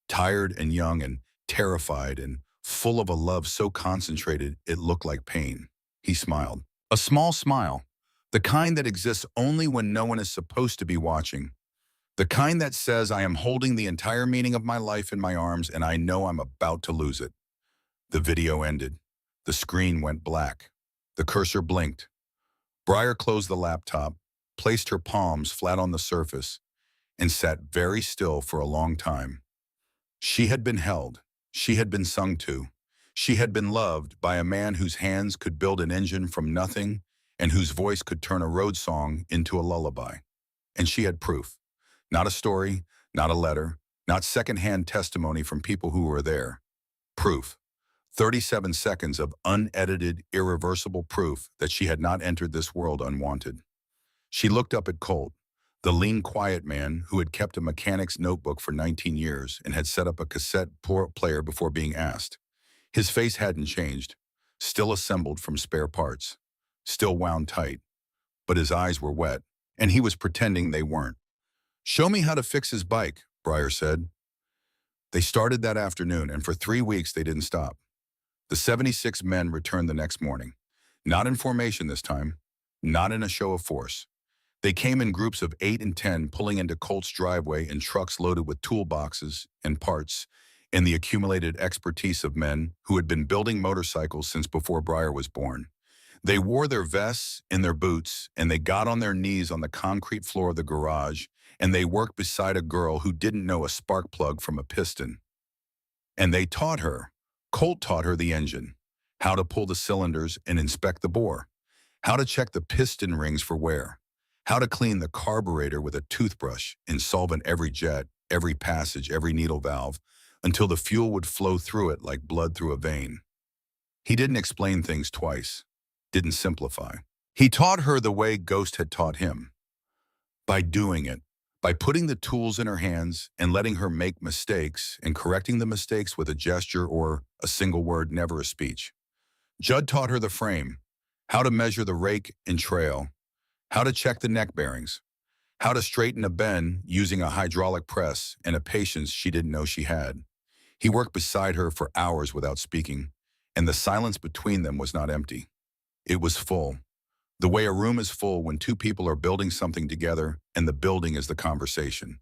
A: Tired and young and terrified and full of a love so concentrated it looked like pain. He smiled. A small smile, the kind that exists only when no one is supposed to be watching. The kind that says I am holding the entire meaning of my life in my arms and I know I'm about to lose it. The video ended. The screen went black. The cursor blinked. Briar closed the laptop, placed her palms flat on the surface, and sat very still for a long time. She had been held. She had been sung to. She had been loved by a man whose hands could build an engine from nothing and whose voice could turn a road song into a lullaby. And she had proof. Not a story, not a letter, not secondhand testimony from people who were there. Proof. 37 seconds of unedited, irreversible proof that she had not entered this world unwanted. She looked up at Colt, the lean, quiet man who had kept a mechanic's notebook for 19 years and had set up a cassette player before being asked. His face hadn't changed, still assembled from spare parts, still wound tight, but his eyes were wet, and he was pretending they weren't. "Show me how to fix his bike," Briar said. They started that afternoon, and for 3 weeks they didn't stop. The 76 men returned the next morning. Not in formation this time, not in a show of force. They came in groups of 8 and 10, pulling into Colt's driveway in trucks loaded with toolboxes and parts and the accumulated expertise of men who had been building motorcycles since before Briar was born. They wore their vests and their boots, and they got on their knees on the concrete floor of the garage, and they worked beside a girl who didn't know a spark plug from a piston. And they taught her. Colt taught her the engine, how to pull the cylinders and inspect the bore, how to check the piston rings for wear, how to clean the carburetor with a toothbrush and solvent every jet, every passage, every needle valve, until the fuel would flow through it like blood through a vein. He didn't explain things twice, didn't simplify. He taught her the way Ghost had taught him, by doing it, by putting the tools in her hands and letting her make mistakes and correcting the mistakes with a gesture or a single word, never a speech. Judd taught her the frame, how to measure the rake and trail, how to check the neck bearings, how to straighten a bend using a hydraulic press and a patience she didn't know she had. He worked beside her for hours without speaking, and the silence between them was not empty. It was full. The way a room is full when two people are building something together and the building is the conversation.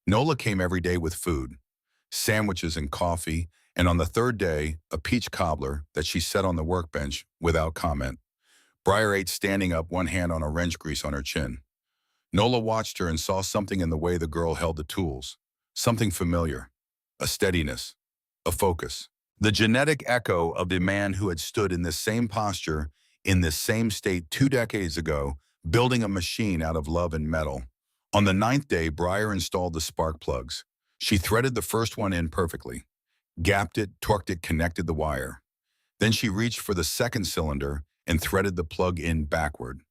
A: Nola came every day with food, sandwiches and coffee, and on the third day, a peach cobbler that she set on the workbench without comment. Briar ate standing up, one hand on a wrench grease on her chin. Nola watched her and saw something in the way the girl held the tools, something familiar, a steadiness, a focus. The genetic echo of the man who had stood in this same posture, in this same state 2 decades ago, building a machine out of love and metal. On the 9th day, Briar installed the spark plugs. She threaded the first one in perfectly, gapped it, torqued it, connected the wire. Then she reached for the second cylinder and threaded the plug in backward.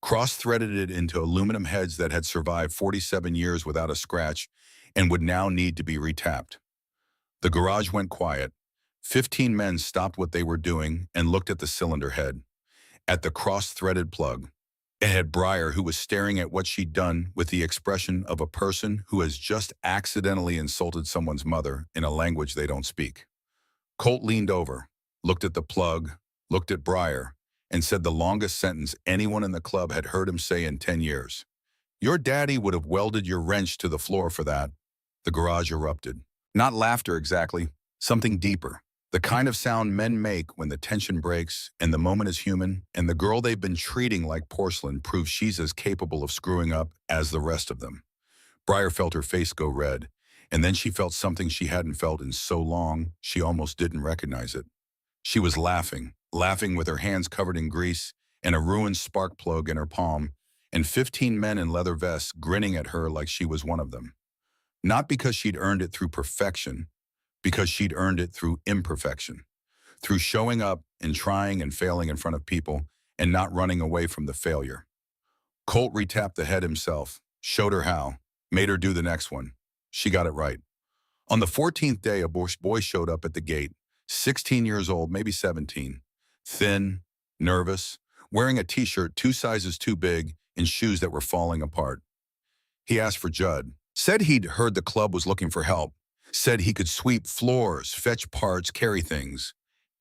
A: Cross-threaded it into aluminum heads that had survived 47 years without a scratch and would now need to be retapped. The garage went quiet. 15 men stopped what they were doing and looked at the cylinder head, at the cross-threaded plug. It had Briar, who was staring at what she'd done with the expression of a person who has just accidentally insulted someone's mother in a language they don't speak. Colt leaned over, looked at the plug, looked at Briar, and said the longest sentence anyone in the club had heard him say in 10 years. "Your daddy would have welded your wrench to the floor for that." The garage erupted. Not laughter exactly, something deeper. The kind of sound men make when the tension breaks and the moment is human, and the girl they've been treating like porcelain proves she's as capable of screwing up as the rest of them. Briar felt her face go red, and then she felt something she hadn't felt in so long she almost didn't recognize it. She was laughing with her hands covered in grease and a ruined spark plug in her palm, and 15 men in leather vests grinning at her like she was one of them. Not because she'd earned it through perfection, because she'd earned it through imperfection, through showing up and trying and failing in front of people and not running away from the failure. Colt retapped the head himself, showed her how, made her do the next one. She got it right. On the 14th day, a boy showed up at the gate, 16 years old, maybe 17, thin, nervous, wearing a t-shirt 2 sizes too big and shoes that were falling apart. He asked for Judd, said he'd heard the club was looking for help, said he could sweep floors, fetch parts, carry things.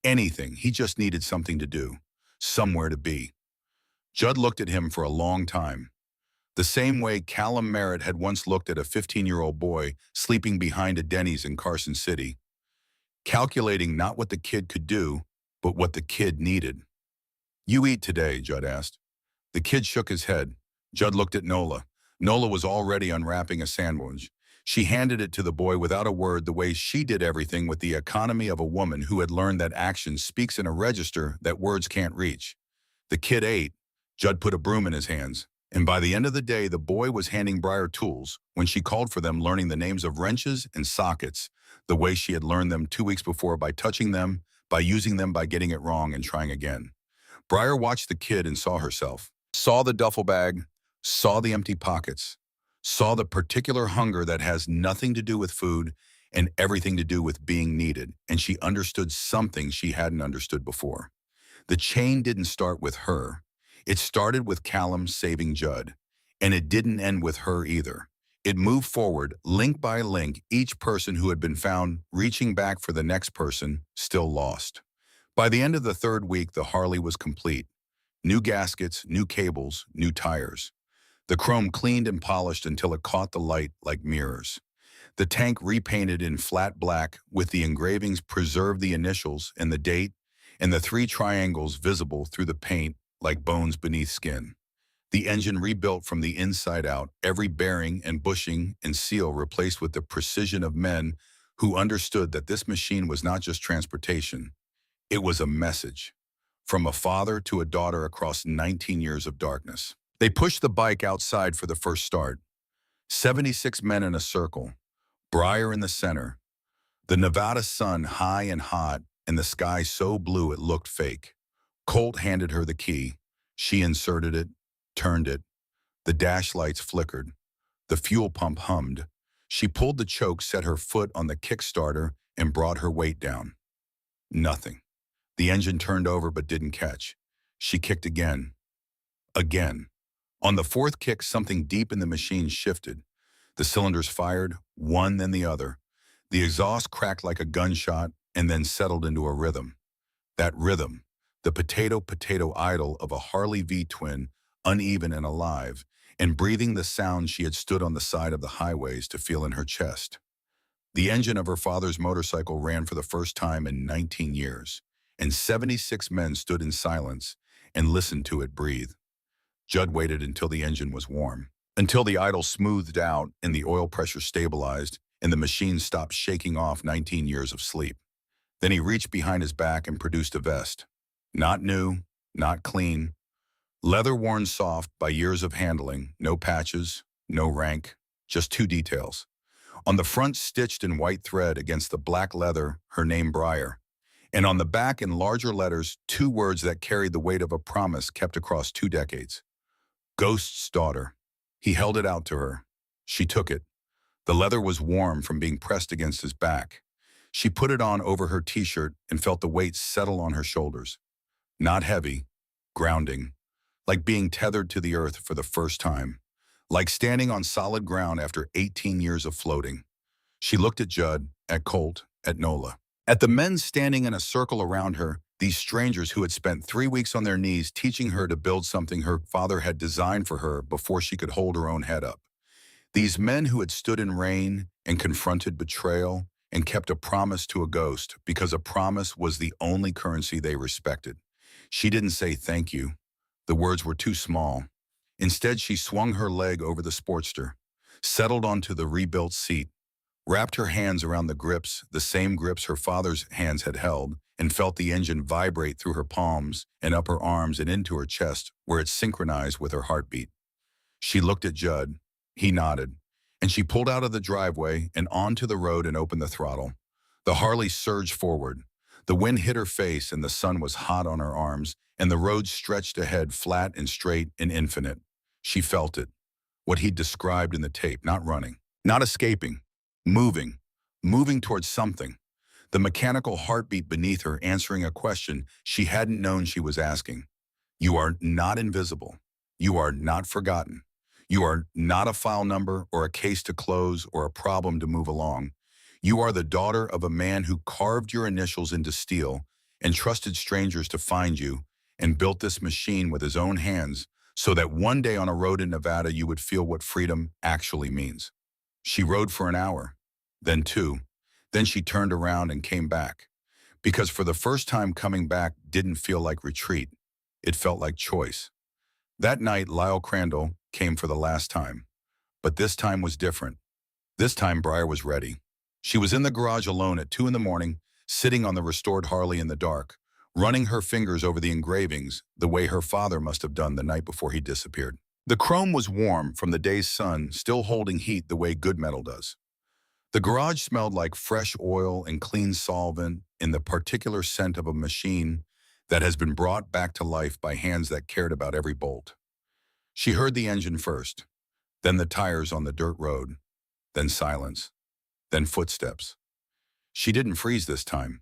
A: Anything. He just needed something to do, somewhere to be. Judd looked at him for a long time. The same way Callum Merritt had once looked at a 15-year-old boy sleeping behind a Denny's in Carson City, calculating not what the kid could do, but what the kid needed. "You eat today," Judd asked. The kid shook his head. Judd looked at Nola. Nola was already unwrapping a sandwich. She handed it to the boy without a word, the way she did everything with the economy of a woman who had learned that action speaks in a register that words can't reach. The kid ate. Judd put a broom in his hands. And by the end of the day, the boy was handing Briar tools when she called for them, learning the names of wrenches and sockets, the way she had learned them 2 weeks before, by touching them, by using them, by getting it wrong and trying again. Briar watched the kid and saw herself. Saw the duffel bag, saw the empty pockets, saw the particular hunger that has nothing to do with food and everything to do with being needed, and she understood something she hadn't understood before. The chain didn't start with her. It started with Callum saving Judd, and it didn't end with her either. It moved forward, link by link, each person who had been found reaching back for the next person, still lost. By the end of the third week, the Harley was complete. New gaskets, new cables, new tires. The chrome cleaned and polished until it caught the light like mirrors. The tank repainted in flat black with the engravings preserved, the initials and the date, and the 3 triangles visible through the paint like bones beneath skin. The engine rebuilt from the inside out, every bearing and bushing and seal replaced with the precision of men who understood that this machine was not just transportation. It was a message. From a father to a daughter across 19 years of darkness. They pushed the bike outside for the first start. 76 men in a circle, Briar in the center. The Nevada sun high and hot, and the sky so blue it looked fake. Colt handed her the key. She inserted it, turned it. The dash lights flickered. The fuel pump hummed. She pulled the choke, set her foot on the kickstarter, and brought her weight down. Nothing. The engine turned over but didn't catch. She kicked again. Again. On the fourth kick, something deep in the machine shifted. The cylinders fired, one then the other. The exhaust cracked like a gunshot and then settled into a rhythm. That rhythm, the potato-potato idol of a Harley V-twin, uneven and alive, and breathing the sound she had stood on the side of the highways to feel in her chest. The engine of her father's motorcycle ran for the first time in 19 years, and 76 men stood in silence and listened to it breathe. Judd waited until the engine was warm, until the idle smoothed out and the oil pressure stabilized and the machine stopped shaking off 19 years of sleep. Then he reached behind his back and produced a vest. Not new, not clean. Leather worn soft by years of handling, no patches, no rank, just 2 details. On the front, stitched in white thread against the black leather, her name Briar. And on the back, in larger letters, 2 words that carried the weight of a promise kept across 2 decades. Ghost's daughter. He held it out to her. She took it. The leather was warm from being pressed against his back. She put it on over her t-shirt and felt the weight settle on her shoulders. Not heavy, grounding, like being tethered to the earth for the first time, like standing on solid ground after 18 years of floating. She looked at Judd, at Colt, at Nola, at the men standing in a circle around her, these strangers who had spent 3 weeks on their knees teaching her to build something her father had designed for her before she could hold her own head up. These men who had stood in rain and confronted betrayal and kept a promise to a ghost because a promise was the only currency they respected. She didn't say thank you. The words were too small. Instead, she swung her leg over the Sportster, settled onto the rebuilt seat, wrapped her hands around the grips, the same grips her father's hands had held, and felt the engine vibrate through her palms and up her arms and into her chest where it synchronized with her heartbeat. She looked at Judd. He nodded, and she pulled out of the driveway and onto the road and opened the throttle. The Harley surged forward. The wind hit her face and the sun was hot on her arms, and the road stretched ahead flat and straight and infinite. She felt it, what he'd described in the tape, not running, not escaping, moving towards something. The mechanical heartbeat beneath her answering a question she hadn't known she was asking. You are not invisible. You are not forgotten. You are not a file number or a case to close or a problem to move along. You are the daughter of a man who carved your initials into steel and trusted strangers to find you and built this machine with his own hands so that one day on a road in Nevada you would feel what freedom actually means. She rode for an hour, then two, then she turned around and came back. Because for the first time coming back didn't feel like retreat, it felt like choice. That night Lyle Crandall came for the last time, but this time was different. This time Briar was ready. She was in the garage alone at 2 in the morning, sitting on the restored Harley in the dark, running her fingers over the engravings the way her father must have done the night before he disappeared. The chrome was warm from the day's sun, still holding heat the way good metal does. The garage smelled like fresh oil and clean solvent in the particular scent of a machine that has been brought back to life by hands that cared about every bolt. She heard the engine first, then the tires on the dirt road, then silence, then footsteps. She didn't freeze this time,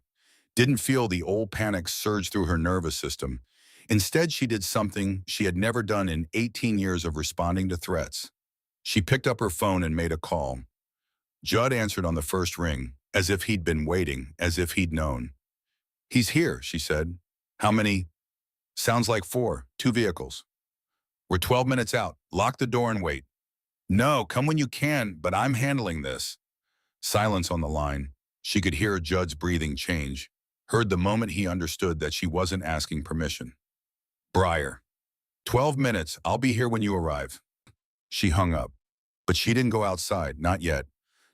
A: didn't feel the old panic surge through her nervous system. Instead, she did something she had never done in 18 years of responding to threats. She picked up her phone and made a call. Judd answered on the first ring, as if he'd been waiting, as if he'd known. "He's here," she said. "How many?" "Sounds like 4, 2 vehicles." "We're 12 minutes out. Lock the door and wait." "No, come when you can, but I'm handling this." Silence on the line. She could hear Judd's breathing change, heard the moment he understood that she wasn't asking permission. "Briar. 12 minutes. I'll be here when you arrive." She hung up. But she didn't go outside, not yet.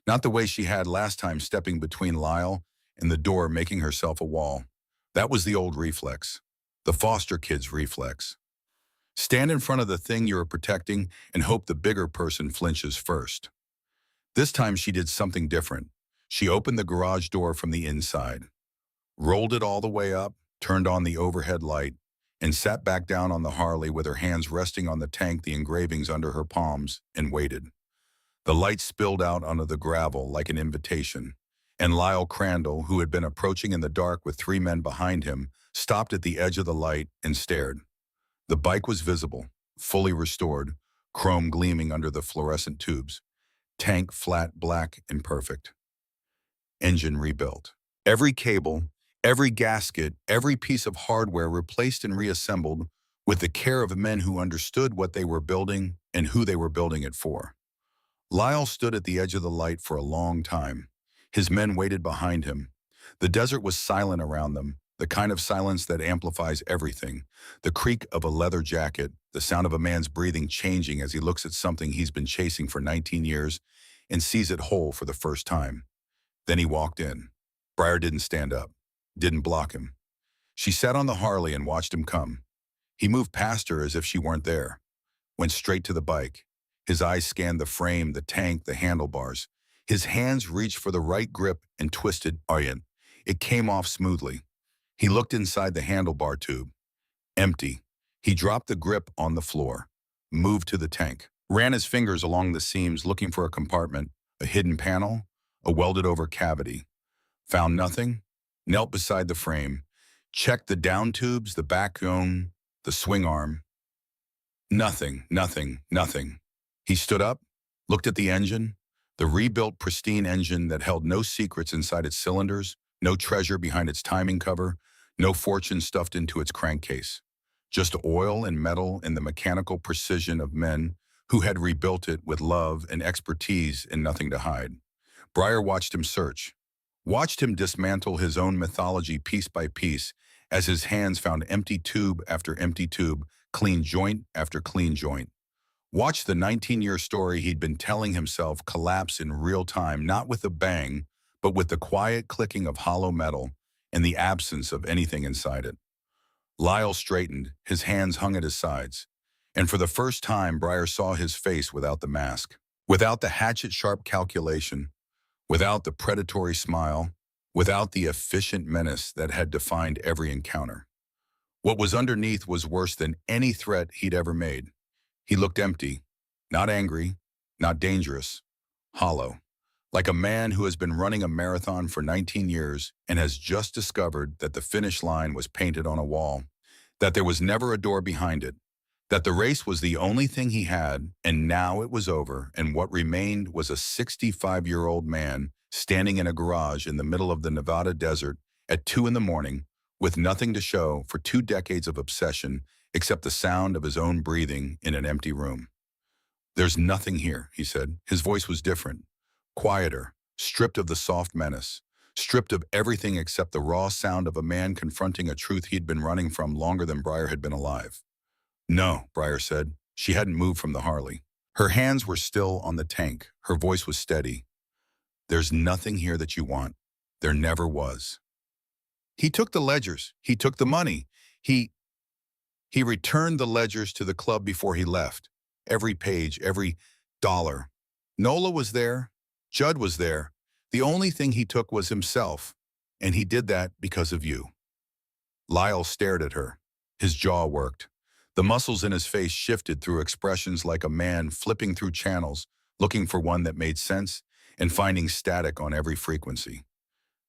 A: Not the way she had last time, stepping between Lyle and the door, making herself a wall. That was the old reflex. The foster kid's reflex. Stand in front of the thing you are protecting and hope the bigger person flinches first. This time she did something different. She opened the garage door from the inside, rolled it all the way up, turned on the overhead light, and sat back down on the Harley with her hands resting on the tank, the engravings under her palms, and waited. The light spilled out onto the gravel like an invitation, and Lyle Crandall, who had been approaching in the dark with 3 men behind him, stopped at the edge of the light and stared. The bike was visible, fully restored, chrome gleaming under the fluorescent tubes. Tank flat, black, and perfect. Engine rebuilt. Every cable, every gasket, every piece of hardware replaced and reassembled with the care of men who understood what they were building and who they were building it for. Lyle stood at the edge of the light for a long time. His men waited behind him. The desert was silent around them, the kind of silence that amplifies everything. The creak of a leather jacket, the sound of a man's breathing changing as he looks at something he's been chasing for 19 years and sees it whole for the first time. Then he walked in. Briar didn't stand up, didn't block him. She sat on the Harley and watched him come. He moved past her as if she weren't there, went straight to the bike. His eyes scanned the frame, the tank, the handlebars. His hands reached for the right grip and twisted orient. It came off smoothly. He looked inside the handlebar tube. Empty. He dropped the grip on the floor, moved to the tank, ran his fingers along the seams looking for a compartment, a hidden panel, a welded-over cavity. Found nothing, knelt beside the frame, checked the down tubes, the back cone, the swing arm. Nothing, nothing, nothing. He stood up, looked at the engine, the rebuilt pristine engine that held no secrets inside its cylinders, no treasure behind its timing cover, no fortune stuffed into its crankcase. Just oil and metal and the mechanical precision of men who had rebuilt it with love and expertise and nothing to hide. Briar watched him search, watched him dismantle his own mythology piece by piece as his hands found empty tube after empty tube, clean joint after clean joint. Watched the 19-year story he'd been telling himself collapse in real time, not with a bang, but with the quiet clicking of hollow metal and the absence of anything inside it. Lyle straightened, his hands hung at his sides, and for the first time Briar saw his face without the mask, without the hatchet-sharp calculation, without the predatory smile, without the efficient menace that had defined every encounter. What was underneath was worse than any threat he'd ever made. He looked empty, not angry, not dangerous, hollow, like a man who has been running a marathon for 19 years and has just discovered that the finish line was painted on a wall, that there was never a door behind it, that the race was the only thing he had, and now it was over, and what remained was a 65-year-old man standing in a garage in the middle of the Nevada desert at 2 in the morning with nothing to show for 2 decades of obsession except the sound of his own breathing in an empty room. "There's nothing here," he said. His voice was different, quieter, stripped of the soft menace, stripped of everything except the raw sound of a man confronting a truth he'd been running from longer than Briar had been alive. "No," Briar said. She hadn't moved from the Harley. Her hands were still on the tank. Her voice was steady. "There's nothing here that you want. There never was." He took the ledgers. He took the money. He returned the ledgers to the club before he left. Every page, every dollar. Nola was there. Judd was there. The only thing he took was himself, and he did that because of you. Lyle stared at her. His jaw worked. The muscles in his face shifted through expressions like a man flipping through channels, looking for one that made sense and finding static on every frequency.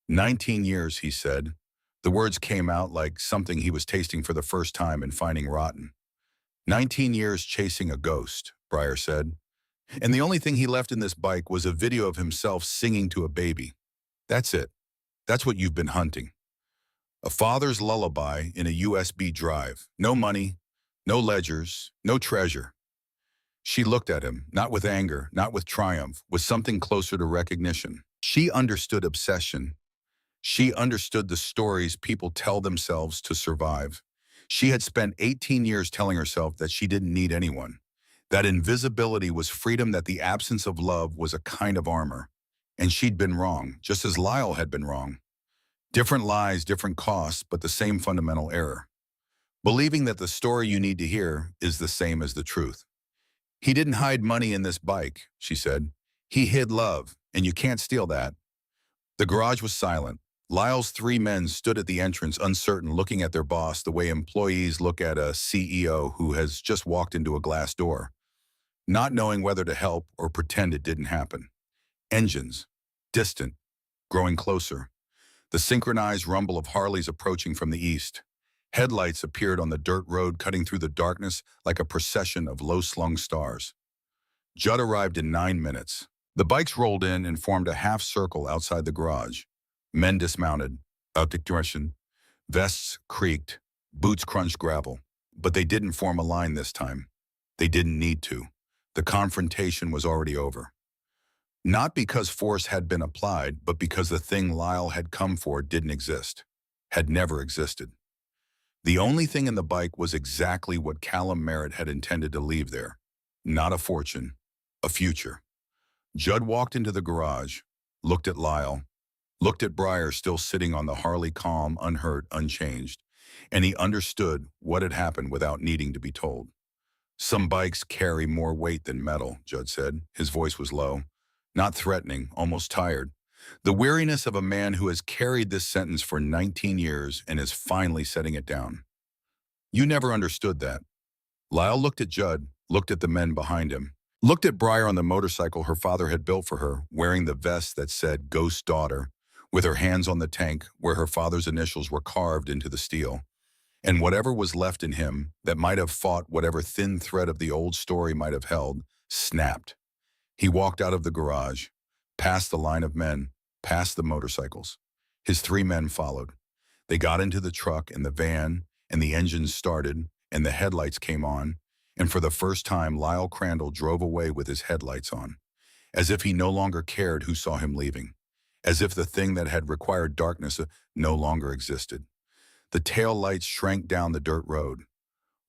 A: 19 years, he said. The words came out like something he was tasting for the first time and finding rotten. 19 years chasing a ghost, Briar said. And the only thing he left in this bike was a video of himself singing to a baby. That's it. That's what you've been hunting. A father's lullaby in a USB drive. No money, no ledgers, no treasure. She looked at him, not with anger, not with triumph, with something closer to recognition. She understood obsession. She understood the stories people tell themselves to survive. She had spent 18 years telling herself that she didn't need anyone, that invisibility was freedom, that the absence of love was a kind of armor. And she'd been wrong, just as Lyle had been wrong. Different lies, different costs, but the same fundamental error. Believing that the story you need to hear is the same as the truth. He didn't hide money in this bike, she said. He hid love, and you can't steal that. The garage was silent. Lyle's 3 men stood at the entrance, uncertain, looking at their boss the way employees look at a CEO who has just walked into a glass door, not knowing whether to help or pretend it didn't happen. Engines, distant, growing closer. The synchronized rumble of Harleys approaching from the east. Headlights appeared on the dirt road, cutting through the darkness like a procession of low-slung stars. Judd arrived in 9 minutes. The bikes rolled in and formed a half circle outside the garage. Men dismounted, out direction. Vests creaked, boots crunched gravel. But they didn't form a line this time. They didn't need to. The confrontation was already over. Not because force had been applied, but because the thing Lyle had come for didn't exist, had never existed. The only thing in the bike was exactly what Callum Merritt had intended to leave there. Not a fortune, a future. Judd walked into the garage, looked at Lyle, looked at Briar still sitting on the Harley, calm, unhurt, unchanged, and he understood what had happened without needing to be told. "Some bikes carry more weight than metal," Judd said. His voice was low, not threatening, almost tired. The weariness of a man who has carried this sentence for 19 years and is finally setting it down. "You never understood that." Lyle looked at Judd, looked at the men behind him, looked at Briar on the motorcycle her father had built for her, wearing the vest that said Ghost Daughter, with her hands on the tank where her father's initials were carved into the steel. And whatever was left in him that might have fought whatever thin thread of the old story might have held, snapped. He walked out of the garage, past the line of men, past the motorcycles. His 3 men followed. They got into the truck and the van, and the engines started, and the headlights came on, and for the first time Lyle Crandall drove away with his headlights on, as if he no longer cared who saw him leaving, as if the thing that had required darkness no longer existed. The tail lights shrank down the dirt road,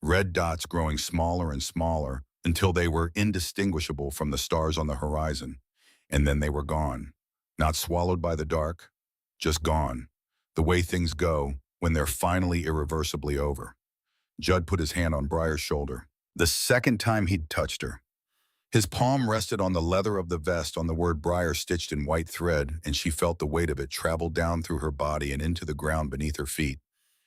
A: red dots growing smaller and smaller until they were indistinguishable from the stars on the horizon, and then they were gone, not swallowed by the dark, just gone, the way things go when they're finally irreversibly over. Judd put his hand on Briar's shoulder, the second time he'd touched her. His palm rested on the leather of the vest, on the word Briar stitched in white thread, and she felt the weight of it travel down through her body and into the ground beneath her feet,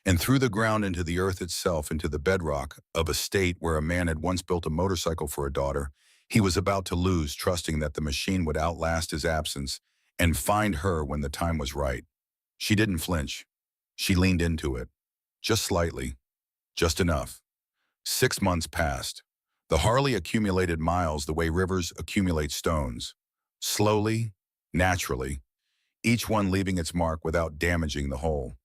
A: and through the ground into the earth itself, into the bedrock of a state where a man had once built a motorcycle for a daughter he was about to lose, trusting that the machine would outlast his absence and find her when the time was right. She didn't flinch. She leaned into it, just slightly, just enough. 6 months passed. The Harley accumulated miles the way rivers accumulate stones, slowly, naturally, each one leaving its mark without damaging the whole.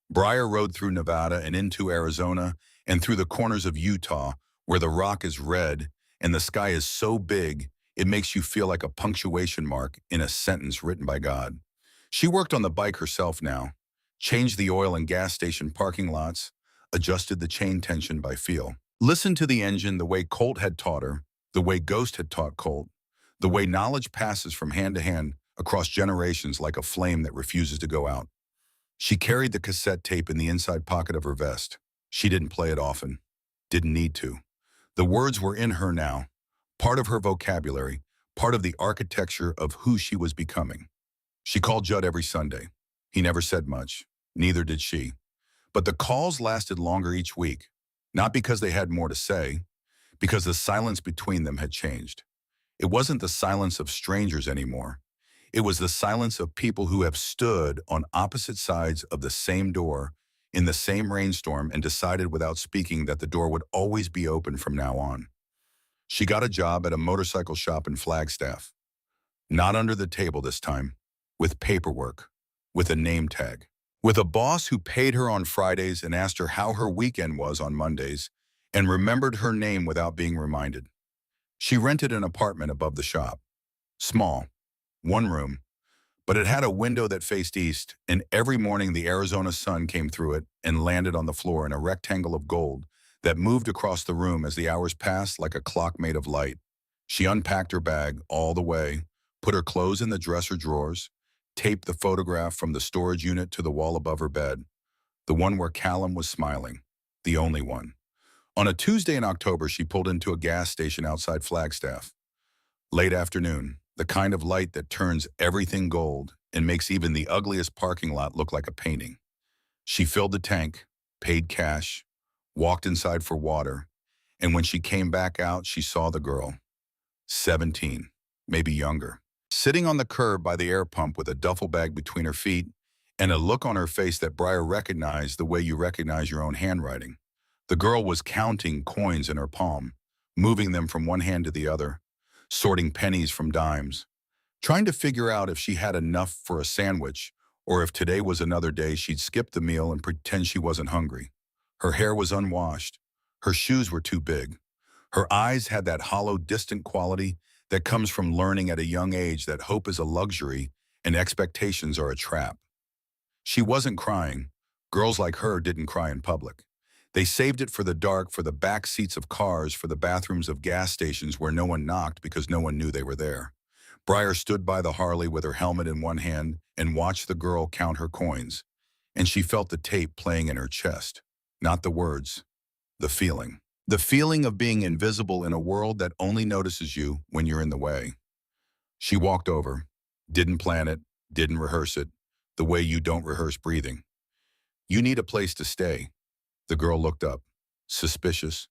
A: Briar rode through Nevada and into Arizona, and through the corners of Utah, where the rock is red and the sky is so big, it makes you feel like a punctuation mark in a sentence written by God. She worked on the bike herself now, changed the oil in gas station parking lots, adjusted the chain tension by feel. Listened to the engine the way Colt had taught her, the way Ghost had taught Colt, the way knowledge passes from hand to hand across generations like a flame that refuses to go out. She carried the cassette tape in the inside pocket of her vest. She didn't play it often. Didn't need to. The words were in her now, part of her vocabulary, part of the architecture of who she was becoming. She called Judd every Sunday. He never said much. Neither did she. But the calls lasted longer each week, not because they had more to say, because the silence between them had changed. It wasn't the silence of strangers anymore. It was the silence of people who have stood on opposite sides of the same door in the same rainstorm and decided without speaking that the door would always be open from now on. She got a job at a motorcycle shop in Flagstaff. Not under the table this time, with paperwork, with a name tag, with a boss who paid her on Fridays and asked her how her weekend was on Mondays and remembered her name without being reminded. She rented an apartment above the shop. Small, one room, but it had a window that faced east, and every morning the Arizona sun came through it and landed on the floor in a rectangle of gold that moved across the room as the hours passed like a clock made of light. She unpacked her bag all the way, put her clothes in the dresser drawers, taped the photograph from the storage unit to the wall above her bed, the one where Callum was smiling, the only one. On a Tuesday in October, she pulled into a gas station outside Flagstaff. Late afternoon, the kind of light that turns everything gold and makes even the ugliest parking lot look like a painting. She filled the tank, paid cash, walked inside for water, and when she came back out, she saw the girl, 17, maybe younger, sitting on the curb by the air pump with a duffel bag between her feet and a look on her face that Briar recognized the way you recognize your own handwriting. The girl was counting coins in her palm, moving them from one hand to the other, sorting pennies from dimes, trying to figure out if she had enough for a sandwich or if today was another day she'd skip the meal and pretend she wasn't hungry. Her hair was unwashed. Her shoes were too big. Her eyes had that hollow, distant quality that comes from learning at a young age that hope is a luxury and expectations are a trap. She wasn't crying. Girls like her didn't cry in public. They saved it for the dark, for the back seats of cars, for the bathrooms of gas stations where no one knocked because no one knew they were there. Briar stood by the Harley with her helmet in one hand and watched the girl count her coins. And she felt the tape playing in her chest. Not the words, the feeling. The feeling of being invisible in a world that only notices you when you're in the way. She walked over, didn't plan it, didn't rehearse it, the way you don't rehearse breathing. You need a place to stay. The girl looked up, suspicious,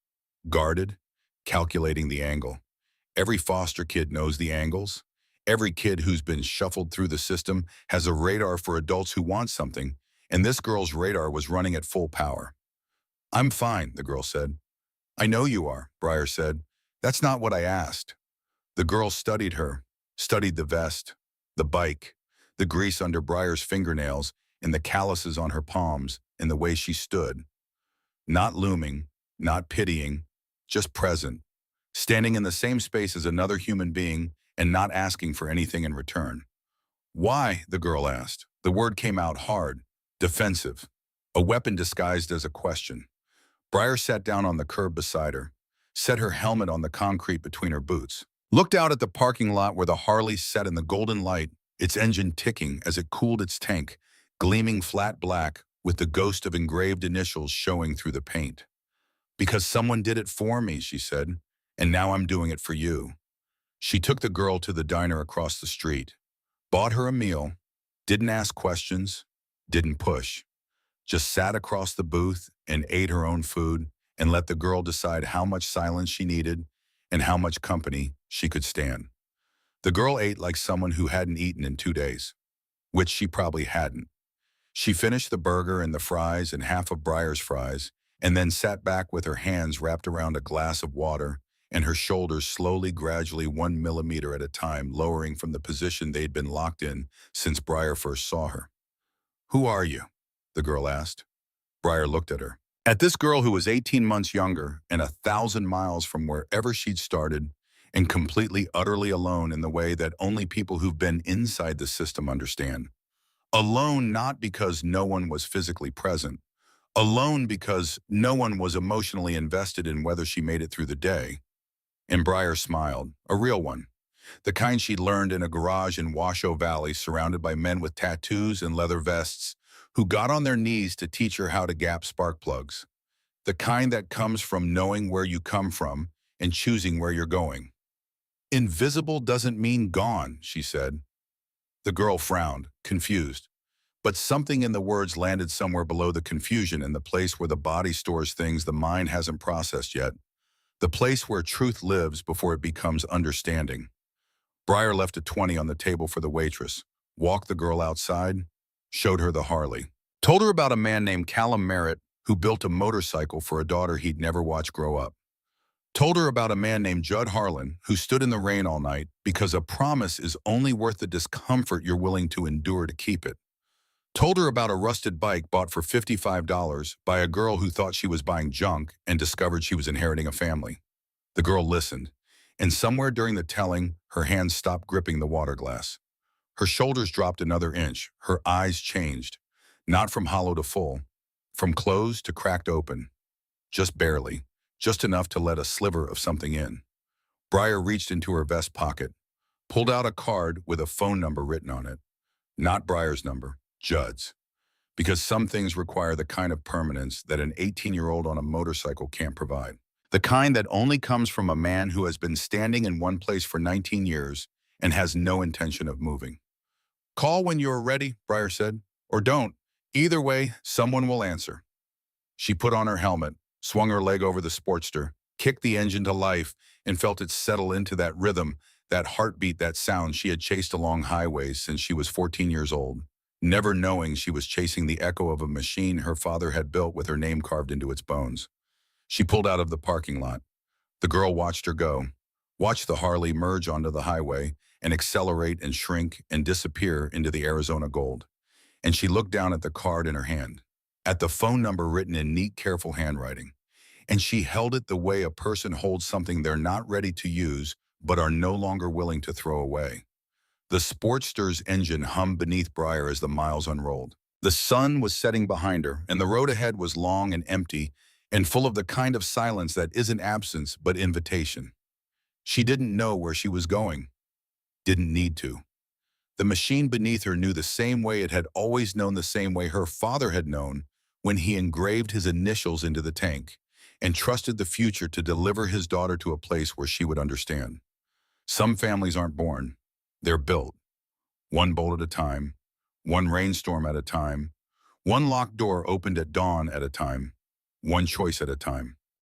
A: guarded, calculating the angle. Every foster kid knows the angles. Every kid who's been shuffled through the system has a radar for adults who want something, and this girl's radar was running at full power. "I'm fine," the girl said. "I know you are," Briar said. "That's not what I asked." The girl studied her, studied the vest, the bike, the grease under Briar's fingernails, and the calluses on her palms, and the way she stood. Not looming, not pitying, just present, standing in the same space as another human being and not asking for anything in return. "Why?" the girl asked. The word came out hard, defensive, a weapon disguised as a question. Briar sat down on the curb beside her, set her helmet on the concrete between her boots, looked out at the parking lot where the Harley sat in the golden light, its engine ticking as it cooled its tank, gleaming flat black with the ghost of engraved initials showing through the paint. "Because someone did it for me," she said, "and now I'm doing it for you." She took the girl to the diner across the street, bought her a meal, didn't ask questions, didn't push, just sat across the booth and ate her own food and let the girl decide how much silence she needed and how much company she could stand. The girl ate like someone who hadn't eaten in 2 days, which she probably hadn't. She finished the burger and the fries and half of Briar's fries, and then sat back with her hands wrapped around a glass of water and her shoulders slowly, gradually 1 millimeter at a time, lowering from the position they'd been locked in since Briar first saw her. "Who are you?" the girl asked. Briar looked at her. At this girl who was 18 months younger and 1,000 miles from wherever she'd started, and completely, utterly alone in the way that only people who've been inside the system understand. Alone not because no one was physically present, alone because no one was emotionally invested in whether she made it through the day. And Briar smiled, a real one. The kind she'd learned in a garage in Washoe Valley, surrounded by men with tattoos and leather vests who got on their knees to teach her how to gap spark plugs. The kind that comes from knowing where you come from and choosing where you're going. Invisible doesn't mean gone, she said. The girl frowned, confused. But something in the words landed somewhere below the confusion, in the place where the body stores things the mind hasn't processed yet. The place where truth lives before it becomes understanding. Briar left a 20 on the table for the waitress, walked the girl outside, showed her the Harley. Told her about a man named Callum Merritt who built a motorcycle for a daughter he'd never watched grow up. Told her about a man named Judd Harlan who stood in the rain all night because a promise is only worth the discomfort you're willing to endure to keep it. Told her about a rusted bike bought for $55 by a girl who thought she was buying junk and discovered she was inheriting a family. The girl listened, and somewhere during the telling, her hands stopped gripping the water glass. Her shoulders dropped another inch, her eyes changed, not from hollow to full, from closed to cracked open, just barely, just enough to let a sliver of something in. Briar reached into her vest pocket, pulled out a card with a phone number written on it. Not Briar's number, Judd's. Because some things require the kind of permanence that an 18-year-old on a motorcycle can't provide. The kind that only comes from a man who has been standing in one place for 19 years and has no intention of moving. Call when you're ready, Briar said. Or don't. Either way, someone will answer. She put on her helmet, swung her leg over the Sportster, kicked the engine to life, and felt it settle into that rhythm, that heartbeat, that sound she had chased along highways since she was 14 years old, never knowing she was chasing the echo of a machine her father had built with her name carved into its bones. She pulled out of the parking lot. The girl watched her go, watched the Harley merge onto the highway and accelerate and shrink and disappear into the Arizona gold. And she looked down at the card in her hand, at the phone number written in neat, careful handwriting. And she held it the way a person holds something they're not ready to use but are no longer willing to throw away. The Sportster's engine hummed beneath Briar as the miles unrolled. The sun was setting behind her, and the road ahead was long and empty and full of the kind of silence that isn't absence but invitation. She didn't know where she was going. Didn't need to. The machine beneath her knew the same way it had always known, the same way her father had known when he engraved his initials into the tank and trusted the future to deliver his daughter to a place where she would understand. Some families aren't born. They're built. One bolt at a time, one rainstorm at a time, one locked door opened at dawn at a time, one choice at a time.